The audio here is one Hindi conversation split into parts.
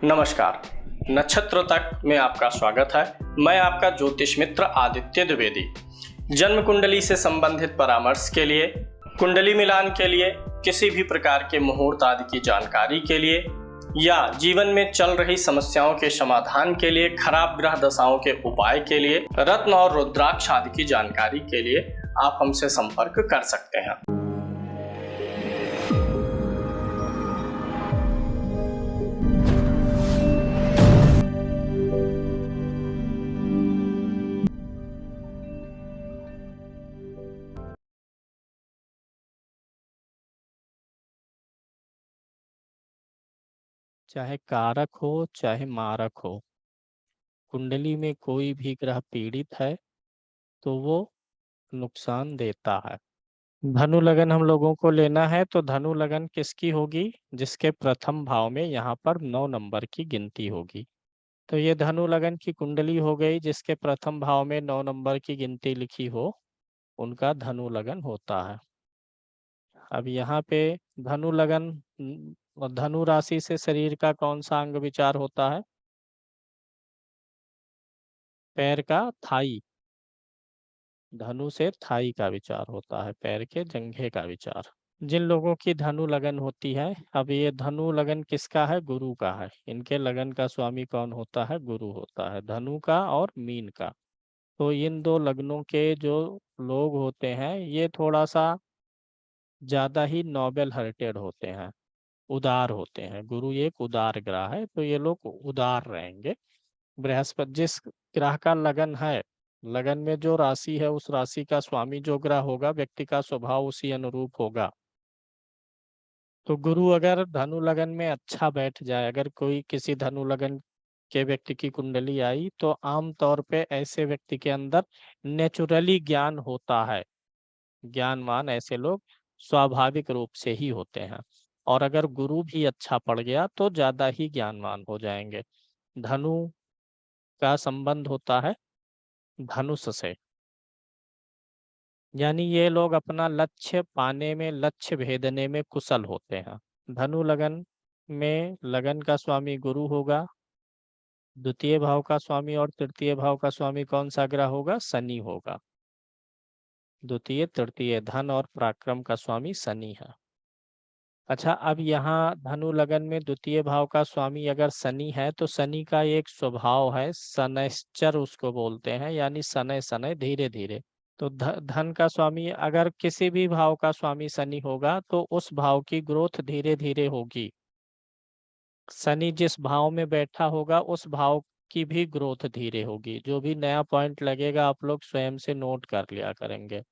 नमस्कार। नक्षत्र तक में आपका स्वागत है। मैं आपका ज्योतिष मित्र आदित्य द्विवेदी। जन्म कुंडली से संबंधित परामर्श के लिए, कुंडली मिलान के लिए, किसी भी प्रकार के मुहूर्त आदि की जानकारी के लिए या जीवन में चल रही समस्याओं के समाधान के लिए, खराब ग्रह दशाओं के उपाय के लिए, रत्न और रुद्राक्ष आदि की जानकारी के लिए आप हमसे संपर्क कर सकते हैं। चाहे कारक हो चाहे मारक हो, कुंडली में कोई भी ग्रह पीड़ित है तो वो नुकसान देता है। धनु लगन हम लोगों को लेना है तो धनु लगन किसकी होगी? जिसके प्रथम भाव में यहाँ पर 9 नंबर की गिनती होगी। तो ये धनु लगन की कुंडली हो गई, जिसके प्रथम भाव में 9 नंबर की गिनती लिखी हो, उनका धनु लगन होता है। अब यहाँ पे धनु लगन और धनु राशि से शरीर का कौन सा अंग विचार होता है? पैर का थाई। धनु से थाई का विचार होता है, पैर के जंघे का विचार। जिन लोगों की धनु लगन होती है, अब ये धनु लगन किसका है? गुरु का है। इनके लगन का स्वामी कौन होता है? गुरु होता है, धनु का और मीन का। तो इन दो लग्नों के जो लोग होते हैं, ये थोड़ा सा ज्यादा ही नोबेल हार्टेड होते हैं, उदार होते हैं। गुरु एक उदार ग्रह है, तो ये लोग उदार रहेंगे। बृहस्पति जिस ग्रह का लगन है, लगन में जो राशि है, उस राशि का स्वामी जो ग्रह होगा, व्यक्ति का स्वभाव उसी अनुरूप होगा। तो गुरु अगर धनु लगन में अच्छा बैठ जाए, अगर कोई किसी धनु लगन के व्यक्ति की कुंडली आई, तो आम तौर पे ऐसे व्यक्ति के अंदर नेचुरली ज्ञान होता है। ज्ञानवान ऐसे लोग स्वाभाविक रूप से ही होते हैं। और अगर गुरु भी अच्छा पड़ गया तो ज्यादा ही ज्ञानवान हो जाएंगे। धनु का संबंध होता है धनुष से, यानी ये लोग अपना लक्ष्य पाने में, लक्ष्य भेदने में कुशल होते हैं। धनु लगन में लगन का स्वामी गुरु होगा, द्वितीय भाव का स्वामी और तृतीय भाव का स्वामी कौन सा ग्रह होगा? शनि होगा। द्वितीय तृतीय धन और पराक्रम का स्वामी शनि है। अच्छा, अब यहाँ धनु लगन में द्वितीय भाव का स्वामी अगर शनि है, तो शनि का एक स्वभाव है, शनैश्चर उसको बोलते हैं, यानी शनै शनै धीरे धीरे। तो धन का स्वामी अगर किसी भी भाव का स्वामी शनि होगा, तो उस भाव की ग्रोथ धीरे धीरे होगी। शनि जिस भाव में बैठा होगा, उस भाव की भी ग्रोथ धीरे होगी। जो भी नया पॉइंट लगेगा, आप लोग स्वयं से नोट कर लिया करेंगे।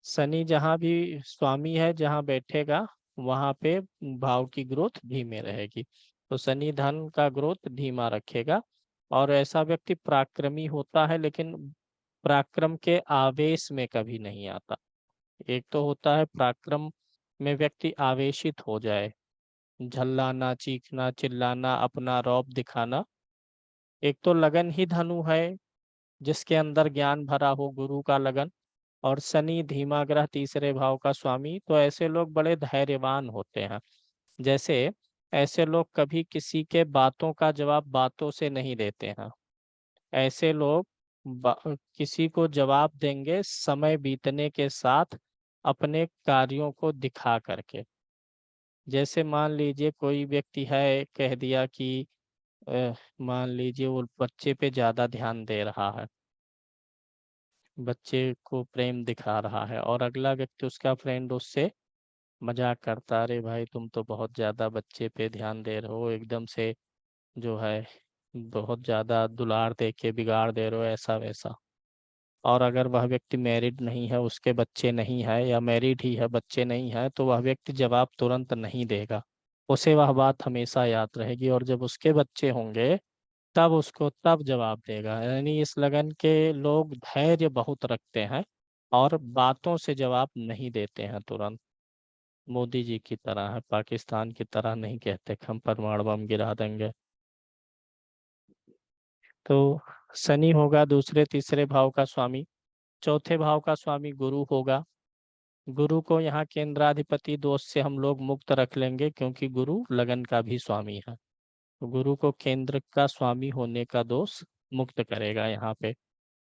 शनि जहाँ भी स्वामी है, जहाँ बैठेगा, वहां पे भाव की ग्रोथ धीमे रहेगी। तो शनि धन का ग्रोथ धीमा रखेगा। और ऐसा व्यक्ति पराक्रमी होता है, लेकिन पराक्रम के आवेश में कभी नहीं आता। एक तो होता है पराक्रम में व्यक्ति आवेशित हो जाए, झल्लाना, चीखना, चिल्लाना, अपना रौब दिखाना। एक तो लगन ही धनु है, जिसके अंदर ज्ञान भरा हो, गुरु का लगन। और शनि धीमा ग्रह, तीसरे भाव का स्वामी। तो ऐसे लोग बड़े धैर्यवान होते हैं। जैसे ऐसे लोग कभी किसी के बातों का जवाब बातों से नहीं देते हैं। ऐसे लोग किसी को जवाब देंगे समय बीतने के साथ, अपने कार्यों को दिखा करके। जैसे मान लीजिए कोई व्यक्ति है, कह दिया कि मान लीजिए वो बच्चे पे ज्यादा ध्यान दे रहा है, बच्चे को प्रेम दिखा रहा है, और अगला व्यक्ति, उसका फ्रेंड, उससे मजाक करता, अरे भाई तुम तो बहुत ज्यादा बच्चे पे ध्यान दे रहे हो, एकदम से जो है बहुत ज्यादा दुलार दे के बिगाड़ दे रहे हो, ऐसा वैसा। और अगर वह व्यक्ति मैरिड नहीं है, उसके बच्चे नहीं है, या मैरिड ही है, बच्चे नहीं है, तो वह व्यक्ति जवाब तुरंत नहीं देगा। उसे वह बात हमेशा याद रहेगी, और जब उसके बच्चे होंगे तब उसको तब जवाब देगा। यानी इस लगन के लोग धैर्य बहुत रखते हैं, और बातों से जवाब नहीं देते हैं तुरंत। मोदी जी की तरह है, पाकिस्तान की तरह नहीं कहते कि हम परमाणु बम गिरा देंगे। तो शनि होगा दूसरे तीसरे भाव का स्वामी। चौथे भाव का स्वामी गुरु होगा। गुरु को यहाँ केंद्राधिपति दोष से हम लोग मुक्त रख लेंगे, क्योंकि गुरु लगन का भी स्वामी है। तो गुरु को केंद्र का स्वामी होने का दोष मुक्त करेगा यहाँ पे।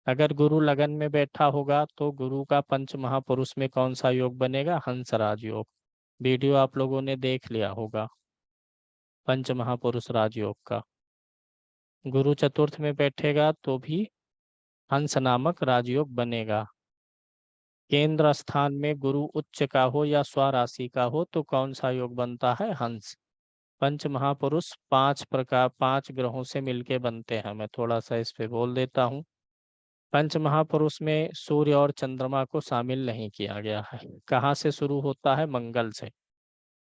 अगर गुरु लगन में बैठा होगा तो गुरु का पंच महापुरुष में कौन सा योग बनेगा? हंस राजयोग। वीडियो आप लोगों ने देख लिया होगा पंच महापुरुष राजयोग का। गुरु चतुर्थ में बैठेगा तो भी हंस नामक राजयोग बनेगा। केंद्र स्थान में गुरु उच्च का हो या स्वराशि का हो तो कौन सा योग बनता है? हंस। पंच महापुरुष 5 ग्रहों से मिलके बनते हैं। मैं थोड़ा सा इस पे बोल देता हूँ। पंच महापुरुष में सूर्य और चंद्रमा को शामिल नहीं किया गया है। कहाँ से शुरू होता है? मंगल से।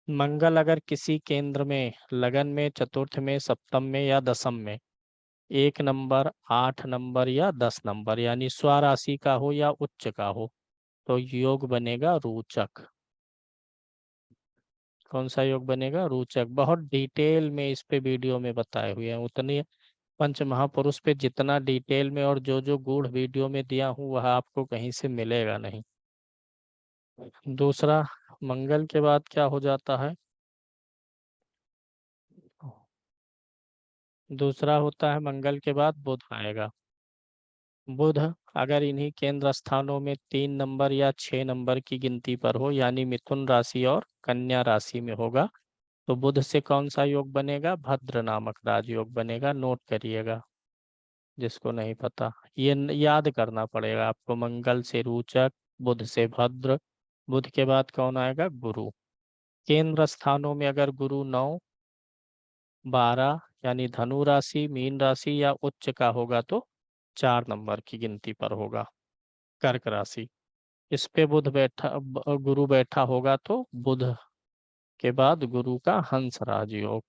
मंगल अगर किसी केंद्र में, लगन में, चतुर्थ में, सप्तम में या दसम में 1 नंबर, 8 नंबर या 10 नंबर यानी स्वराशि का हो या उच्च का हो तो योग बनेगा रोचक। कौन सा योग बनेगा? रोचक। बहुत डिटेल में इस पे वीडियो में बताए हुए हैं। उतनी पंच महापुरुष पे जितना डिटेल में और जो जो गूढ़ वीडियो में दिया हूँ वह आपको कहीं से मिलेगा नहीं। दूसरा, मंगल के बाद क्या हो जाता है? दूसरा होता है मंगल के बाद बुध आएगा। बुध अगर इन्हीं केंद्र स्थानों में 3 नंबर या 6 नंबर की गिनती पर हो यानी मिथुन राशि और कन्या राशि में होगा तो बुध से कौन सा योग बनेगा? भद्र नामक राजयोग बनेगा। नोट करिएगा जिसको नहीं पता। ये याद करना पड़ेगा आपको। मंगल से रोचक, बुध से भद्र, बुध के बाद कौन आएगा? गुरु। केंद्र स्थानों में अगर गुरु 9, 12 यानी धनु राशि, मीन राशि या उच्च का होगा तो 4 नंबर की गिनती पर होगा। कर्क राशि, इस पे बुध बैठा गुरु बैठा होगा तो बुध के बाद गुरु का हंस राजयोग।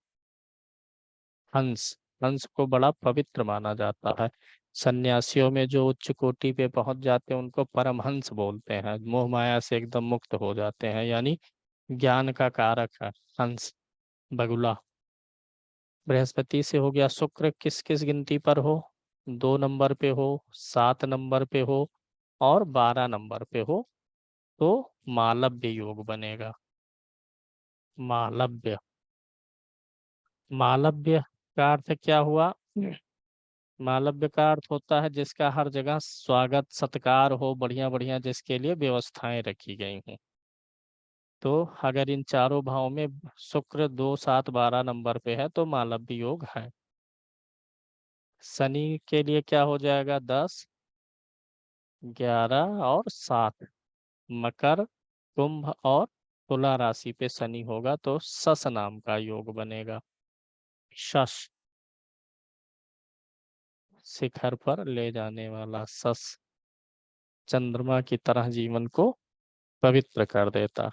हंस, हंस को बड़ा पवित्र माना जाता है। सन्यासियों में जो उच्च कोटि पे पहुंच जाते हैं उनको परमहंस बोलते हैं। मोह माया से एकदम मुक्त हो जाते हैं यानी ज्ञान का कारक है हंस, बगुला। बृहस्पति से हो गया। शुक्र किस किस गिनती पर हो? 2 नंबर पे हो, 7 नंबर पे हो और 12 नंबर पे हो तो मालव्य योग बनेगा। मालव्य, मालव्य का अर्थ क्या हुआ? मालव्य का अर्थ होता है जिसका हर जगह स्वागत सत्कार हो, बढ़िया बढ़िया जिसके लिए व्यवस्थाएं रखी गई हैं। तो अगर इन चारों भावों में शुक्र 2, 7, 12 नंबर पे है तो मालव्य योग है। शनि के लिए क्या हो जाएगा? 10, 11 और 7। मकर, कुंभ और तुला राशि पे शनि होगा तो शश नाम का योग बनेगा। शश, शिखर पर ले जाने वाला शश, चंद्रमा की तरह जीवन को पवित्र कर देता।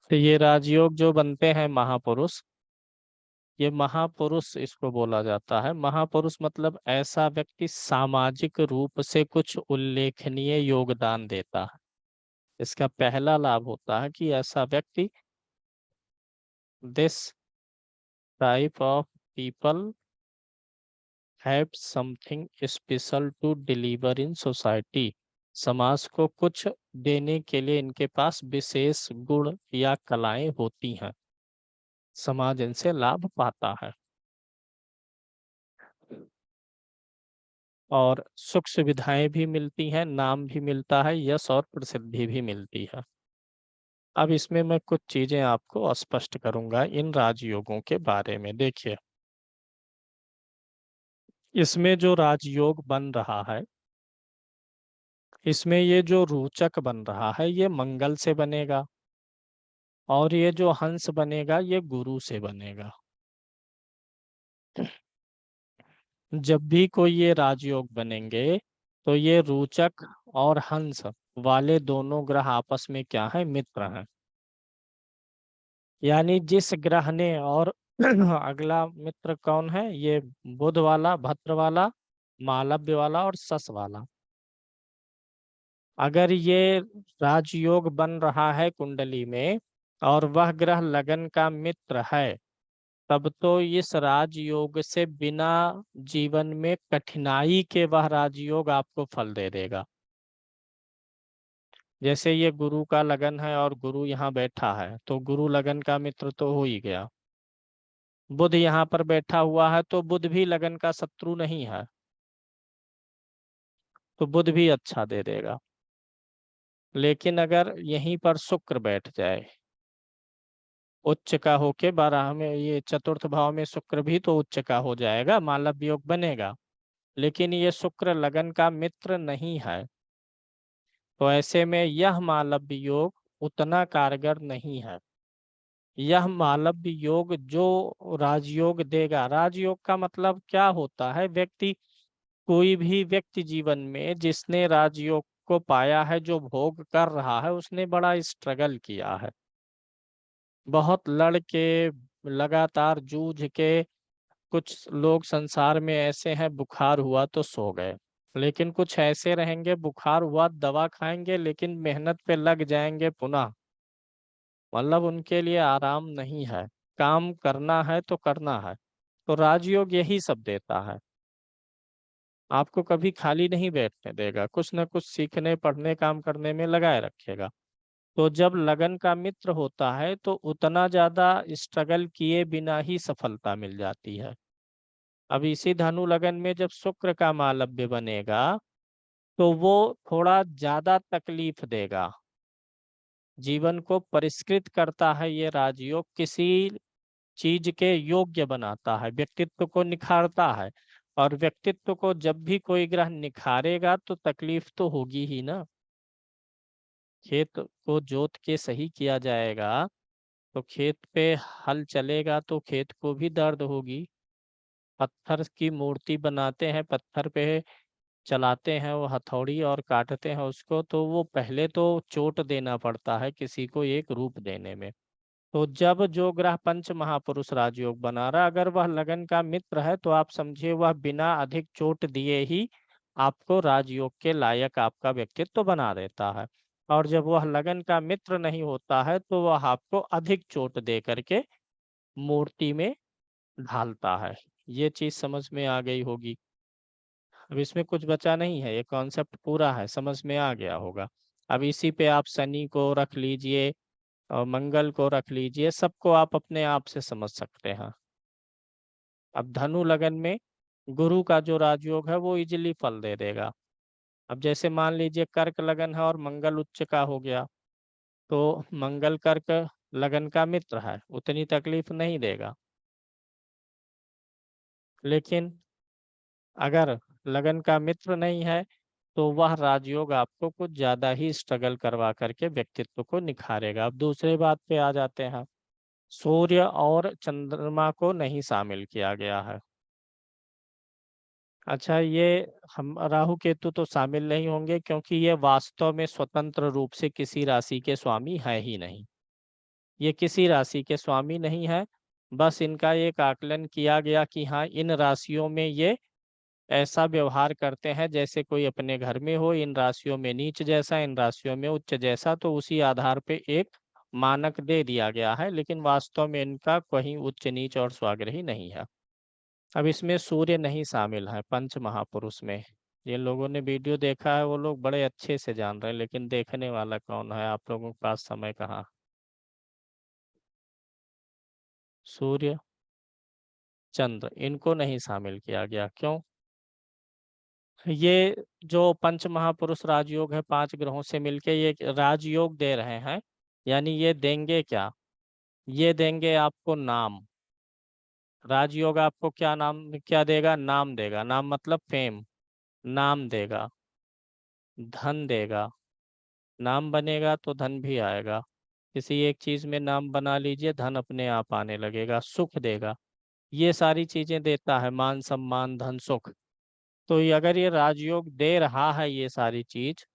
तो ये राजयोग जो बनते हैं महापुरुष, ये महापुरुष इसको बोला जाता है। महापुरुष मतलब ऐसा व्यक्ति सामाजिक रूप से कुछ उल्लेखनीय योगदान देता है। इसका पहला लाभ होता है कि ऐसा व्यक्ति, this type of people have something special to deliver in society. समाज को कुछ देने के लिए इनके पास विशेष गुण या कलाएं होती हैं। समाज इनसे लाभ पाता है और सुख सुविधाएं भी मिलती हैं, नाम भी मिलता है, यश और प्रसिद्धि भी मिलती है। अब इसमें मैं कुछ चीजें आपको स्पष्ट करूंगा इन राजयोगों के बारे में। देखिए, इसमें जो राजयोग बन रहा है, इसमें ये जो रोचक बन रहा है ये मंगल से बनेगा और ये जो हंस बनेगा ये गुरु से बनेगा। जब भी कोई ये राजयोग बनेंगे तो ये रोचक और हंस वाले दोनों ग्रह आपस में क्या है? मित्र हैं। यानी जिस ग्रह ने, और अगला मित्र कौन है? ये बुध वाला, भद्र वाला, मालव्य वाला और शश वाला। अगर ये राजयोग बन रहा है कुंडली में और वह ग्रह लगन का मित्र है तब तो इस राजयोग से बिना जीवन में कठिनाई के वह राजयोग आपको फल दे देगा। जैसे ये गुरु का लगन है और गुरु यहाँ बैठा है तो गुरु लगन का मित्र तो हो ही गया। बुध यहाँ पर बैठा हुआ है तो बुध भी लगन का शत्रु नहीं है, तो बुध भी अच्छा दे देगा। लेकिन अगर यहीं पर शुक्र बैठ जाए, उच्च का होके 12 में, ये चतुर्थ भाव में शुक्र भी तो उच्च का हो जाएगा, मालव योग बनेगा। लेकिन ये शुक्र लगन का मित्र नहीं है, तो ऐसे में यह मालव योग उतना कारगर नहीं है। यह मालव योग जो राजयोग देगा, राजयोग का मतलब क्या होता है, व्यक्ति, कोई भी व्यक्ति जीवन में जिसने राजयोग को पाया है, जो भोग कर रहा है, उसने बड़ा स्ट्रगल किया है, बहुत लड़ के, लगातार जूझ के। कुछ लोग संसार में ऐसे हैं, बुखार हुआ तो सो गए, लेकिन कुछ ऐसे रहेंगे, बुखार हुआ दवा खाएंगे लेकिन मेहनत पे लग जाएंगे पुनः, मतलब उनके लिए आराम नहीं है, काम करना है तो करना है। तो राजयोग यही सब देता है, आपको कभी खाली नहीं बैठने देगा, कुछ ना कुछ सीखने, पढ़ने, काम करने में लगाए रखेगा। तो जब लगन का मित्र होता है तो उतना ज्यादा स्ट्रगल किए बिना ही सफलता मिल जाती है। अब इसी धनु लगन में जब शुक्र का मालव्य बनेगा तो वो थोड़ा ज्यादा तकलीफ देगा, जीवन को परिष्कृत करता है ये राजयोग, किसी चीज के योग्य बनाता है, व्यक्तित्व को निखारता है। और व्यक्तित्व को जब भी कोई ग्रह निखारेगा तो तकलीफ तो होगी ही ना। खेत को जोत के सही किया जाएगा तो खेत पे हल चलेगा तो खेत को भी दर्द होगी। पत्थर की मूर्ति बनाते हैं, पत्थर पे चलाते हैं वो हथौड़ी और काटते हैं उसको, तो वो पहले तो चोट देना पड़ता है किसी को एक रूप देने में। तो जब जो ग्रह पंच महापुरुष राजयोग बना रहा, अगर वह लगन का मित्र है तो आप समझिए वह बिना अधिक चोट दिए ही आपको राजयोग के लायक आपका व्यक्तित्व बना देता है। और जब वह लगन का मित्र नहीं होता है तो वह आपको अधिक चोट दे करके मूर्ति में ढालता है। ये चीज समझ में आ गई होगी। अब इसमें कुछ बचा नहीं है, ये कॉन्सेप्ट पूरा है, समझ में आ गया होगा। अब इसी पे आप शनि को रख लीजिए और मंगल को रख लीजिए, सबको आप अपने आप से समझ सकते हैं। अब धनु लगन में गुरु का जो राजयोग है वो इजीली फल दे देगा। अब जैसे मान लीजिए कर्क लगन है और मंगल उच्च का हो गया, तो मंगल कर्क लगन का मित्र है, उतनी तकलीफ नहीं देगा। लेकिन अगर लगन का मित्र नहीं है तो वह राजयोग आपको कुछ ज्यादा ही स्ट्रगल करवा करके व्यक्तित्व को निखारेगा। अब दूसरे बात पे आ जाते हैं, सूर्य और चंद्रमा को नहीं शामिल किया गया है। अच्छा, ये हम राहु केतु तो शामिल नहीं होंगे क्योंकि ये वास्तव में स्वतंत्र रूप से किसी राशि के स्वामी है ही नहीं, ये किसी राशि के स्वामी नहीं है। बस इनका एक आकलन किया गया कि हाँ, इन राशियों में ये ऐसा व्यवहार करते हैं जैसे कोई अपने घर में हो, इन राशियों में नीच जैसा, इन राशियों में उच्च जैसा, तो उसी आधार पे एक मानक दे दिया गया है, लेकिन वास्तव में इनका कहीं उच्च नीच और स्वाग्रही नहीं है। अब इसमें सूर्य नहीं शामिल है पंच महापुरुष में। जिन लोगों ने वीडियो देखा है वो लोग बड़े अच्छे से जान रहे हैं, लेकिन देखने वाला कौन है, आप लोगों के पास समय कहाँ। सूर्य, चंद्र, इनको नहीं शामिल किया गया, क्यों? ये जो पंच महापुरुष राजयोग है, 5 ग्रहों से मिलके ये राजयोग दे रहे हैं, यानी ये देंगे क्या, ये देंगे आपको नाम। राजयोग आपको क्या नाम, क्या देगा, नाम देगा, नाम मतलब फेम, नाम देगा, धन देगा। नाम बनेगा तो धन भी आएगा, किसी एक चीज में नाम बना लीजिए, धन अपने आप आने लगेगा, सुख देगा, ये सारी चीजें देता है, मान सम्मान धन सुख। तो अगर ये राजयोग दे रहा है ये सारी चीज,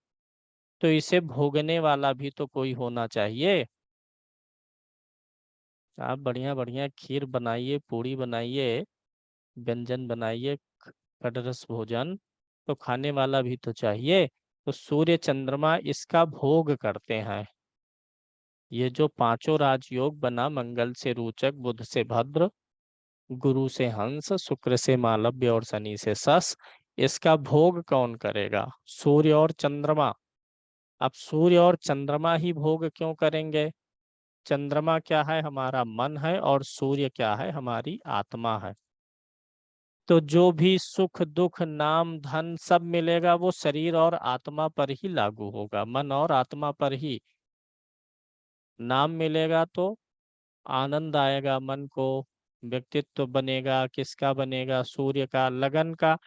तो इसे भोगने वाला भी तो कोई होना चाहिए। आप बढ़िया बढ़िया खीर बनाइए, पूड़ी बनाइए, व्यंजन बनाइए, खडरस भोजन, तो खाने वाला भी तो चाहिए। तो सूर्य चंद्रमा इसका भोग करते हैं। ये जो पांचों राजयोग बना, मंगल से रोचक, बुध से भद्र, गुरु से हंस, शुक्र से मालव्य और शनि से सस, इसका भोग कौन करेगा, सूर्य और चंद्रमा। अब सूर्य और चंद्रमा ही भोग क्यों करेंगे, चंद्रमा क्या है? हमारा मन है, और सूर्य क्या है? हमारी आत्मा है। तो जो भी सुख दुख नाम धन सब मिलेगा वो शरीर और आत्मा पर ही लागू होगा, मन और आत्मा पर ही। नाम मिलेगा तो आनंद आएगा मन को, व्यक्तित्व बनेगा, किसका बनेगा? सूर्य का। लगन का,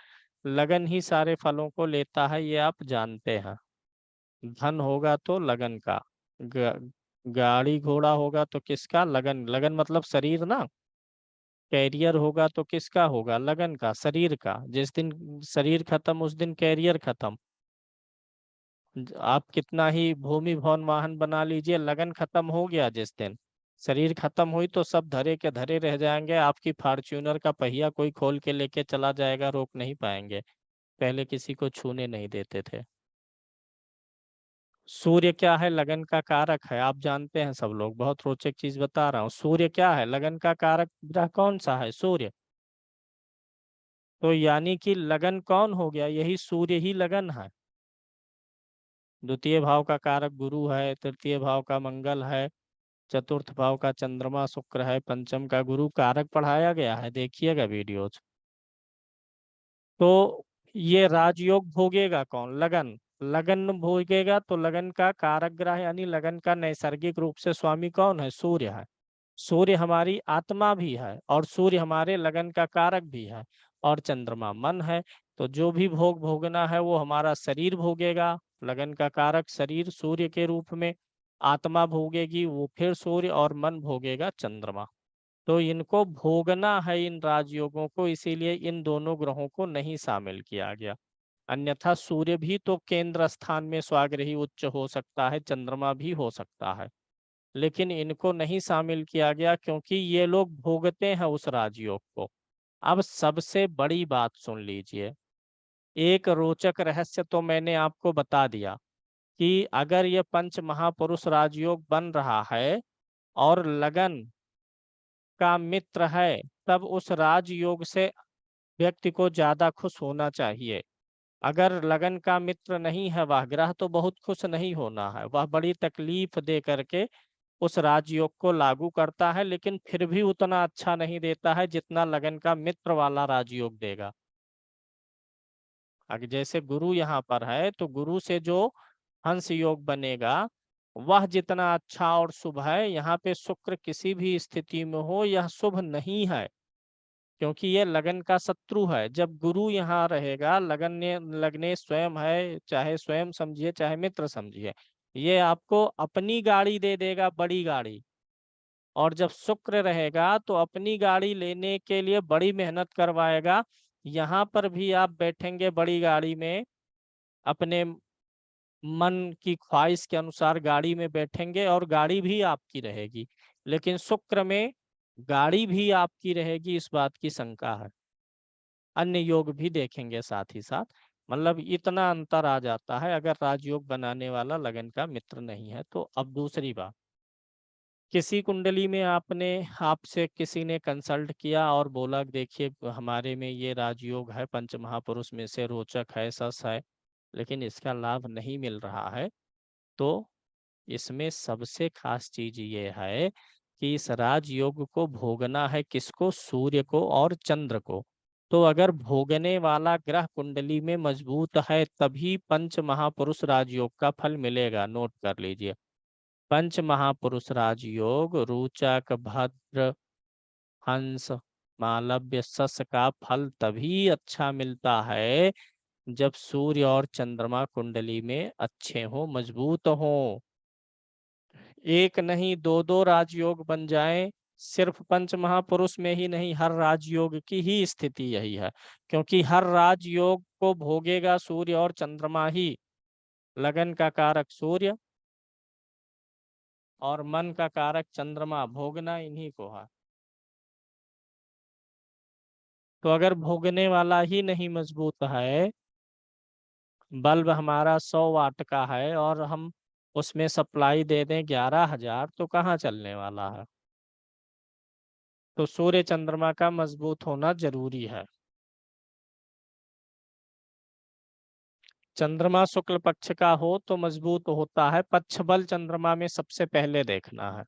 लगन ही सारे फलों को लेता है, ये आप जानते हैं। धन होगा तो लगन का, गाड़ी घोड़ा होगा तो किसका? लगन। लगन मतलब शरीर ना। कैरियर होगा तो किसका होगा? लगन का, शरीर का। जिस दिन शरीर खत्म उस दिन कैरियर खत्म। आप कितना ही भूमि भवन वाहन बना लीजिए, लगन खत्म हो गया जिस दिन, शरीर खत्म हुई तो सब धरे के धरे रह जाएंगे। आपकी फॉर्च्यूनर का पहिया कोई खोल के लेके चला जाएगा, रोक नहीं पाएंगे। पहले किसी को छूने नहीं देते थे। सूर्य क्या है? लगन का कारक है, आप जानते हैं सब लोग। बहुत रोचक चीज बता रहा हूँ। सूर्य क्या है? लगन का कारक ग्रह कौन सा है? सूर्य। तो यानी कि लगन कौन हो गया? यही सूर्य ही लगन है। द्वितीय भाव का कारक गुरु है, तृतीय भाव का मंगल है, चतुर्थ भाव का चंद्रमा शुक्र है, पंचम का गुरु। कारक पढ़ाया गया है, देखिएगा वीडियोज। तो ये राजयोग भोगेगा कौन? लगन। लगन भोगेगा तो लगन का कारक ग्रह यानी लगन का नैसर्गिक रूप से स्वामी कौन है? सूर्य है। सूर्य हमारी आत्मा भी है, और सूर्य हमारे लगन का कारक भी है, और चंद्रमा मन है। तो जो भी भोग भोगना है वो हमारा शरीर भोगेगा, लगन का कारक शरीर सूर्य के रूप में। आत्मा भोगेगी वो फिर सूर्य, और मन भोगेगा चंद्रमा। तो इनको भोगना है, इन राजयोगों को, इसीलिए इन दोनों ग्रहों को नहीं शामिल किया गया। अन्यथा सूर्य भी तो केंद्र स्थान में स्वाग्रही उच्च हो सकता है, चंद्रमा भी हो सकता है, लेकिन इनको नहीं शामिल किया गया क्योंकि ये लोग भोगते हैं उस राजयोग को। अब सबसे बड़ी बात सुन लीजिए। एक रोचक रहस्य तो मैंने आपको बता दिया कि अगर ये पंच महापुरुष राजयोग बन रहा है और लगन का मित्र है, तब उस राजयोग से व्यक्ति को ज्यादा खुश होना चाहिए। अगर लगन का मित्र नहीं है वह ग्रह, तो बहुत खुश नहीं होना है, वह बड़ी तकलीफ दे करके उस राजयोग को लागू करता है, लेकिन फिर भी उतना अच्छा नहीं देता है जितना लगन का मित्र वाला राजयोग देगा। अगर जैसे गुरु यहाँ पर है तो गुरु से जो हंस योग बनेगा वह जितना अच्छा और शुभ है, यहाँ पे शुक्र किसी भी स्थिति में हो यह शुभ नहीं है, क्योंकि ये लगन का शत्रु है। जब गुरु यहाँ रहेगा, लगने स्वयं है, चाहे स्वयं समझिए चाहे मित्र समझिए, ये आपको अपनी गाड़ी दे देगा, बड़ी गाड़ी। और जब शुक्र रहेगा तो अपनी गाड़ी लेने के लिए बड़ी मेहनत करवाएगा। यहाँ पर भी आप बैठेंगे बड़ी गाड़ी में, अपने मन की ख्वाहिश के अनुसार गाड़ी में बैठेंगे और गाड़ी भी आपकी रहेगी, लेकिन शुक्र में गाड़ी भी आपकी रहेगी, इस बात की शंका है। अन्य योग भी देखेंगे साथ ही साथ। मतलब इतना अंतर आ जाता है अगर राजयोग बनाने वाला लगन का मित्र नहीं है तो। अब दूसरी बात, किसी कुंडली में आपने, आपसे किसी ने कंसल्ट किया और बोला कि देखिए हमारे में ये राजयोग है, पंच महापुरुष में से रोचक है, सस है, लेकिन इसका लाभ नहीं मिल रहा है। तो इसमें सबसे खास चीज ये है कि इस राजयोग को भोगना है किसको? सूर्य को और चंद्र को। तो अगर भोगने वाला ग्रह कुंडली में मजबूत है तभी पंच महापुरुष राजयोग का फल मिलेगा। नोट कर लीजिए, पंच महापुरुष राजयोग रोचक भद्र हंस मालव्य सस का फल तभी अच्छा मिलता है जब सूर्य और चंद्रमा कुंडली में अच्छे हो, मजबूत हो। एक नहीं दो दो राजयोग बन जाएं। सिर्फ पंच महापुरुष में ही नहीं, हर राजयोग की ही स्थिति यही है, क्योंकि हर राजयोग को भोगेगा सूर्य और चंद्रमा ही। लगन का कारक सूर्य और मन का कारक चंद्रमा, भोगना इन्हीं को है। तो अगर भोगने वाला ही नहीं मजबूत है, बल्ब हमारा 100 वाट का है और हम उसमें सप्लाई दे दें 11,000, तो कहाँ चलने वाला है? तो सूर्य चंद्रमा का मजबूत होना जरूरी है। चंद्रमा शुक्ल पक्ष का हो तो मजबूत होता है, पक्ष बल चंद्रमा में सबसे पहले देखना है।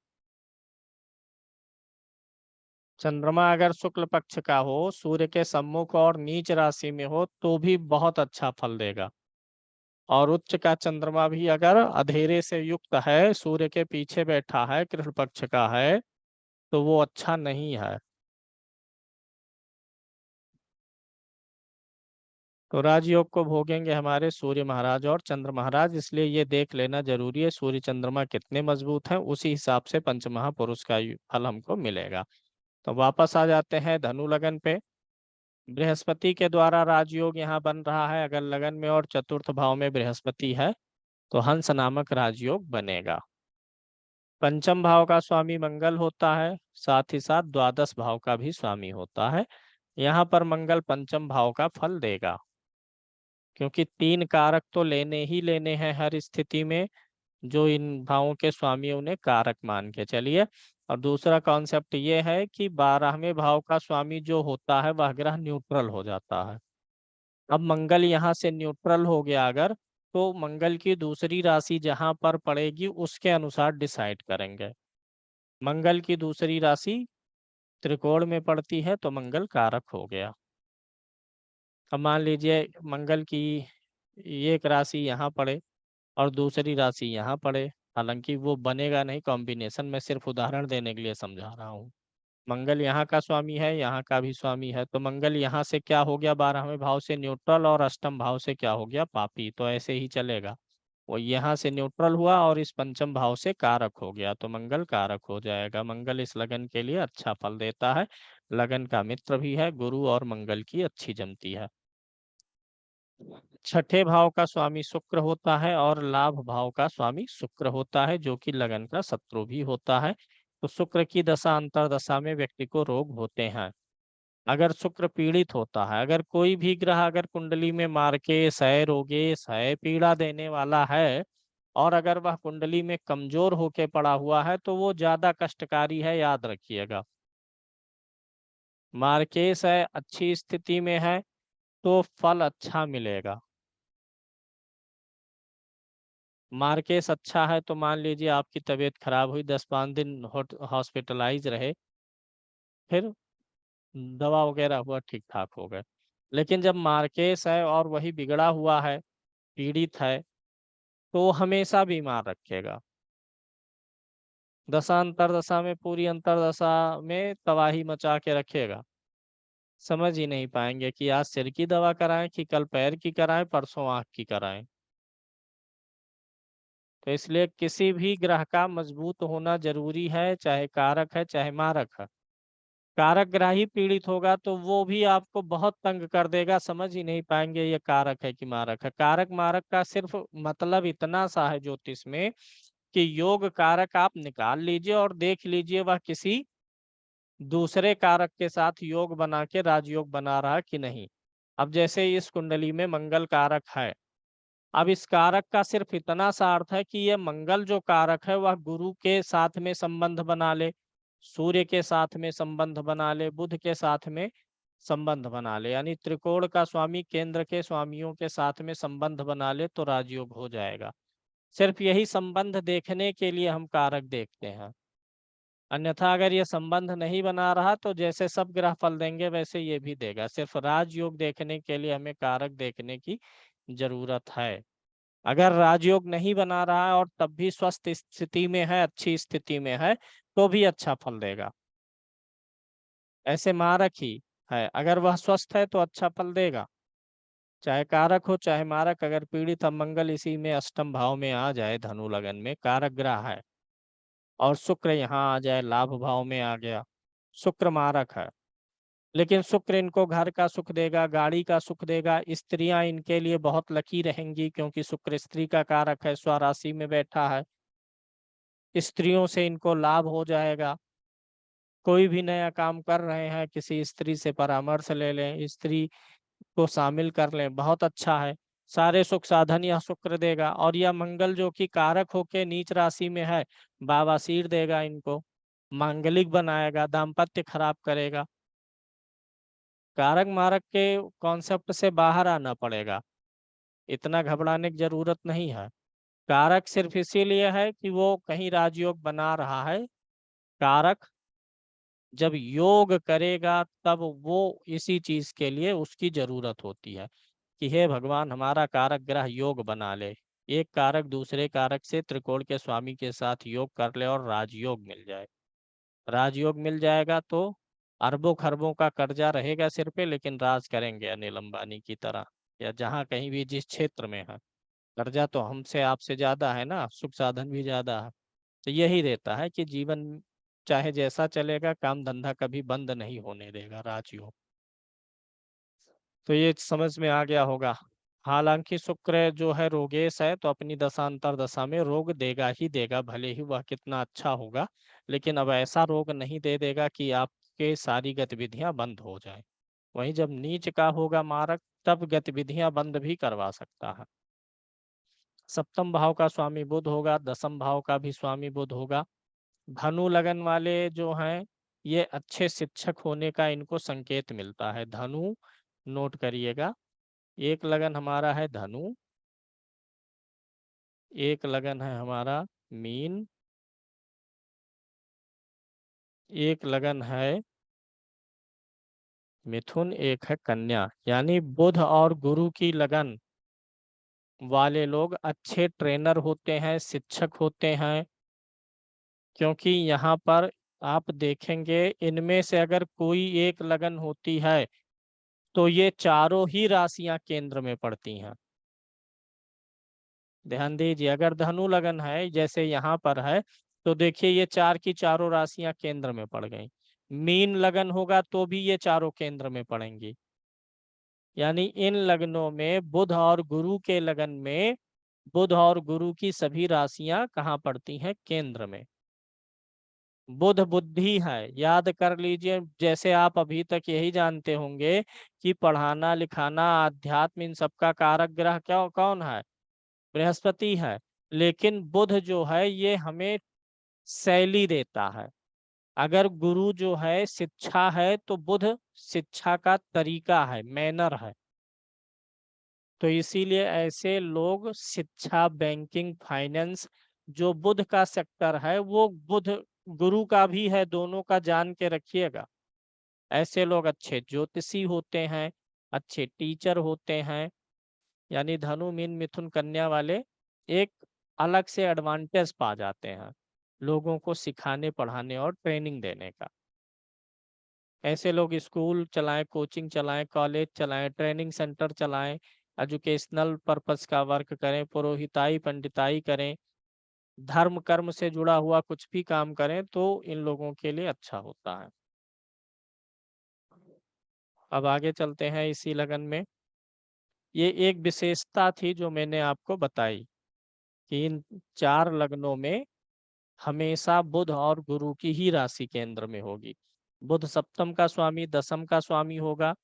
चंद्रमा अगर शुक्ल पक्ष का हो, सूर्य के सम्मुख और नीच राशि में हो तो भी बहुत अच्छा फल देगा। और उच्च का चंद्रमा भी अगर अंधेरे से युक्त है, सूर्य के पीछे बैठा है, कृष्ण पक्ष का है, तो वो अच्छा नहीं है। तो राजयोग को भोगेंगे हमारे सूर्य महाराज और चंद्र महाराज, इसलिए ये देख लेना जरूरी है सूर्य चंद्रमा कितने मजबूत हैं, उसी हिसाब से पंचमहापुरुष का फल हमको मिलेगा। तो वापस आ जाते हैं धनु लगन पे। बृहस्पति के द्वारा राजयोग यहाँ बन रहा है, अगर लगन में और चतुर्थ भाव में बृहस्पति है तो हंस नामक राजयोग बनेगा। पंचम भाव का स्वामी मंगल होता है, साथ ही साथ द्वादश भाव का भी स्वामी होता है। यहाँ पर मंगल पंचम भाव का फल देगा, क्योंकि तीन कारक तो लेने ही लेने हैं हर स्थिति में, जो इन भावों के स्वामी उन्हें कारक मान के चलिए। और दूसरा कॉन्सेप्ट ये है कि 12वें भाव का स्वामी जो होता है वह ग्रह न्यूट्रल हो जाता है। अब मंगल यहाँ से न्यूट्रल हो गया अगर, तो मंगल की दूसरी राशि जहां पर पड़ेगी उसके अनुसार डिसाइड करेंगे। मंगल की दूसरी राशि त्रिकोण में पड़ती है तो मंगल कारक हो गया। अब मान लीजिए मंगल की एक राशि यहाँ पड़े और दूसरी राशि यहाँ पड़े, हालांकि वो बनेगा नहीं कॉम्बिनेशन, में सिर्फ उदाहरण देने के लिए समझा रहा हूँ। मंगल यहाँ का स्वामी है, यहाँ का भी स्वामी है, तो मंगल यहाँ से क्या हो गया 12वें भाव से न्यूट्रल और अष्टम भाव से क्या हो गया पापी, तो ऐसे ही चलेगा। वो यहाँ से न्यूट्रल हुआ और इस पंचम भाव से कारक हो गया तो मंगल कारक हो जाएगा। मंगल इस लगन के लिए अच्छा फल देता है, लगन का मित्र भी है, गुरु और मंगल की अच्छी जमती है। छठे भाव का स्वामी शुक्र होता है और लाभ भाव का स्वामी शुक्र होता है, जो कि लगन का शत्रु भी होता है। तो शुक्र की दशा अंतरदशा में व्यक्ति को रोग होते हैं। अगर शुक्र पीड़ित होता है, अगर कोई भी ग्रह अगर कुंडली में मार्केश है, रोगेश है, पीड़ा देने वाला है, और अगर वह कुंडली में कमजोर होके पड़ा हुआ है तो वो ज्यादा कष्टकारी है, याद रखिएगा। मार्केश है, अच्छी स्थिति में है तो फल अच्छा मिलेगा। मार्केस अच्छा है तो मान लीजिए आपकी तबीयत खराब हुई, 10-5 दिन हॉस्पिटलाइज रहे, फिर दवा वगैरह हुआ, ठीक ठाक हो गए। लेकिन जब मार्केस है और वही बिगड़ा हुआ है, पीड़ित है, तो हमेशा बीमार रखेगा। दशा अंतरदशा में, पूरी अंतरदशा में तबाही मचा के रखेगा। समझ ही नहीं पाएंगे कि आज सिर की दवा कराएं कि कल पैर की कराएं, परसों आंख की कराएं। तो इसलिए किसी भी ग्रह का मजबूत होना जरूरी है, चाहे कारक है चाहे मारक है। कारक ग्रह ही पीड़ित होगा तो वो भी आपको बहुत तंग कर देगा, समझ ही नहीं पाएंगे ये कारक है कि मारक है। कारक मारक का सिर्फ मतलब इतना सा है ज्योतिष में कि योग कारक आप निकाल लीजिए और देख लीजिए वह किसी दूसरे कारक के साथ योग बना के राजयोग बना रहा कि नहीं। अब जैसे इस कुंडली में मंगल कारक है, अब इस कारक का सिर्फ इतना सा अर्थ है कि यह मंगल जो कारक है वह गुरु के साथ में संबंध बना ले, सूर्य के साथ में संबंध बना ले, बुध के साथ में संबंध बना ले, यानी त्रिकोण का स्वामी केंद्र के स्वामियों के साथ में संबंध बना ले तो राजयोग हो जाएगा। सिर्फ यही संबंध देखने के लिए हम कारक देखते हैं। अन्यथा अगर ये संबंध नहीं बना रहा तो जैसे सब ग्रह फल देंगे वैसे ये भी देगा। सिर्फ राजयोग देखने के लिए हमें कारक देखने की जरूरत है। अगर राजयोग नहीं बना रहा है और तब भी स्वस्थ स्थिति में है, अच्छी स्थिति में है, तो भी अच्छा फल देगा। ऐसे मारक ही है, अगर वह स्वस्थ है तो अच्छा फल देगा, चाहे कारक हो चाहे मारक। अगर पीड़ित, अब मंगल इसी में अष्टम भाव में आ जाए, धनु लगन में कारक ग्रह है, और शुक्र यहाँ आ जाए लाभ भाव में आ गया, शुक्र मारक है, लेकिन शुक्र इनको घर का सुख देगा, गाड़ी का सुख देगा। स्त्रियां इनके लिए बहुत लकी रहेंगी, क्योंकि शुक्र स्त्री का कारक है, स्वराशि में बैठा है, स्त्रियों से इनको लाभ हो जाएगा। कोई भी नया काम कर रहे हैं, किसी स्त्री से परामर्श ले लें, स्त्री को शामिल कर लें, बहुत अच्छा है। सारे सुख साधन यह शुक्र देगा। और यह मंगल जो कि कारक होके नीच राशि में है, बवासीर देगा इनको, मांगलिक बनाएगा, दाम्पत्य खराब करेगा। कारक मारक के कॉन्सेप्ट से बाहर आना पड़ेगा, इतना घबराने की जरूरत नहीं है। कारक सिर्फ इसीलिए है कि वो कहीं राजयोग बना रहा है, कारक जब योग करेगा तब वो इसी चीज के लिए उसकी जरूरत होती है कि हे भगवान हमारा कारक ग्रह योग बना ले, एक कारक दूसरे कारक से त्रिकोण के स्वामी के साथ योग कर ले और राजयोग मिल जाए। राजयोग मिल जाएगा तो अरबों खरबों का कर्जा रहेगा सिर पे, लेकिन राज करेंगे अनिल अंबानी की तरह, या जहाँ कहीं भी जिस क्षेत्र में है। कर्जा तो हमसे आपसे ज्यादा है ना, सुख साधन भी ज्यादा है। तो यही रहता है कि जीवन चाहे जैसा चलेगा, काम धंधा कभी बंद नहीं होने देगा राजयोग। तो ये समझ में आ गया होगा। हालांकि शुक्र जो है रोगेश है, तो अपनी दशांतर दशा में रोग देगा ही देगा, भले ही वह कितना अच्छा होगा, लेकिन अब ऐसा रोग नहीं दे देगा कि आपके सारी गतिविधियां बंद हो जाए। वहीं जब नीच का होगा मारक, तब गतिविधियां बंद भी करवा सकता है। सप्तम भाव का स्वामी बुध होगा, दसम भाव का भी स्वामी बुध होगा। धनु लगन वाले जो हैं, ये अच्छे शिक्षक होने का इनको संकेत मिलता है। धनु नोट करिएगा, एक लगन हमारा है धनु, एक लगन है हमारा मीन, एक लगन है मिथुन, एक है कन्या। यानी बुध और गुरु की लगन वाले लोग अच्छे ट्रेनर होते हैं, शिक्षक होते हैं। क्योंकि यहाँ पर आप देखेंगे, इनमें से अगर कोई एक लगन होती है तो ये चारों ही राशियां केंद्र में पड़ती हैं। ध्यान दीजिए, अगर धनु लगन है जैसे यहाँ पर है, तो देखिए ये चार की चारों राशियां केंद्र में पड़ गई। मीन लगन होगा तो भी ये चारों केंद्र में पड़ेंगी। यानी इन लग्नों में बुध और गुरु के लगन में, बुध और गुरु की सभी राशियां कहाँ पड़ती हैं? केंद्र में। बुध बुद्धि है, याद कर लीजिए। जैसे आप अभी तक यही जानते होंगे कि पढ़ाना लिखाना आध्यात्म इन सबका कारक ग्रह क्या कौन है? बृहस्पति है। लेकिन बुध जो है ये हमें शैली देता है। अगर गुरु जो है शिक्षा है, तो बुध शिक्षा का तरीका है, मैनर है। तो इसीलिए ऐसे लोग शिक्षा, बैंकिंग, फाइनेंस, जो बुध का सेक्टर है वो बुध गुरु का भी है, दोनों का जान के रखिएगा। ऐसे लोग अच्छे ज्योतिषी होते हैं, अच्छे टीचर होते हैं। यानी धनु मीन मिथुन कन्या वाले एक अलग से एडवांटेज पा जाते हैं लोगों को सिखाने, पढ़ाने और ट्रेनिंग देने का। ऐसे लोग स्कूल चलाएं, कोचिंग चलाएं, कॉलेज चलाएं, ट्रेनिंग सेंटर चलाएं, एजुकेशनल पर्पस का वर्क करें, पुरोहिताई पंडिताई करें, धर्म कर्म से जुड़ा हुआ कुछ भी काम करें, तो इन लोगों के लिए अच्छा होता है। अब आगे चलते हैं इसी लगन में। ये एक विशेषता थी जो मैंने आपको बताई कि इन चार लग्नों में हमेशा बुध और गुरु की ही राशि केंद्र में होगी। बुध सप्तम का स्वामी, दसम का स्वामी होगा।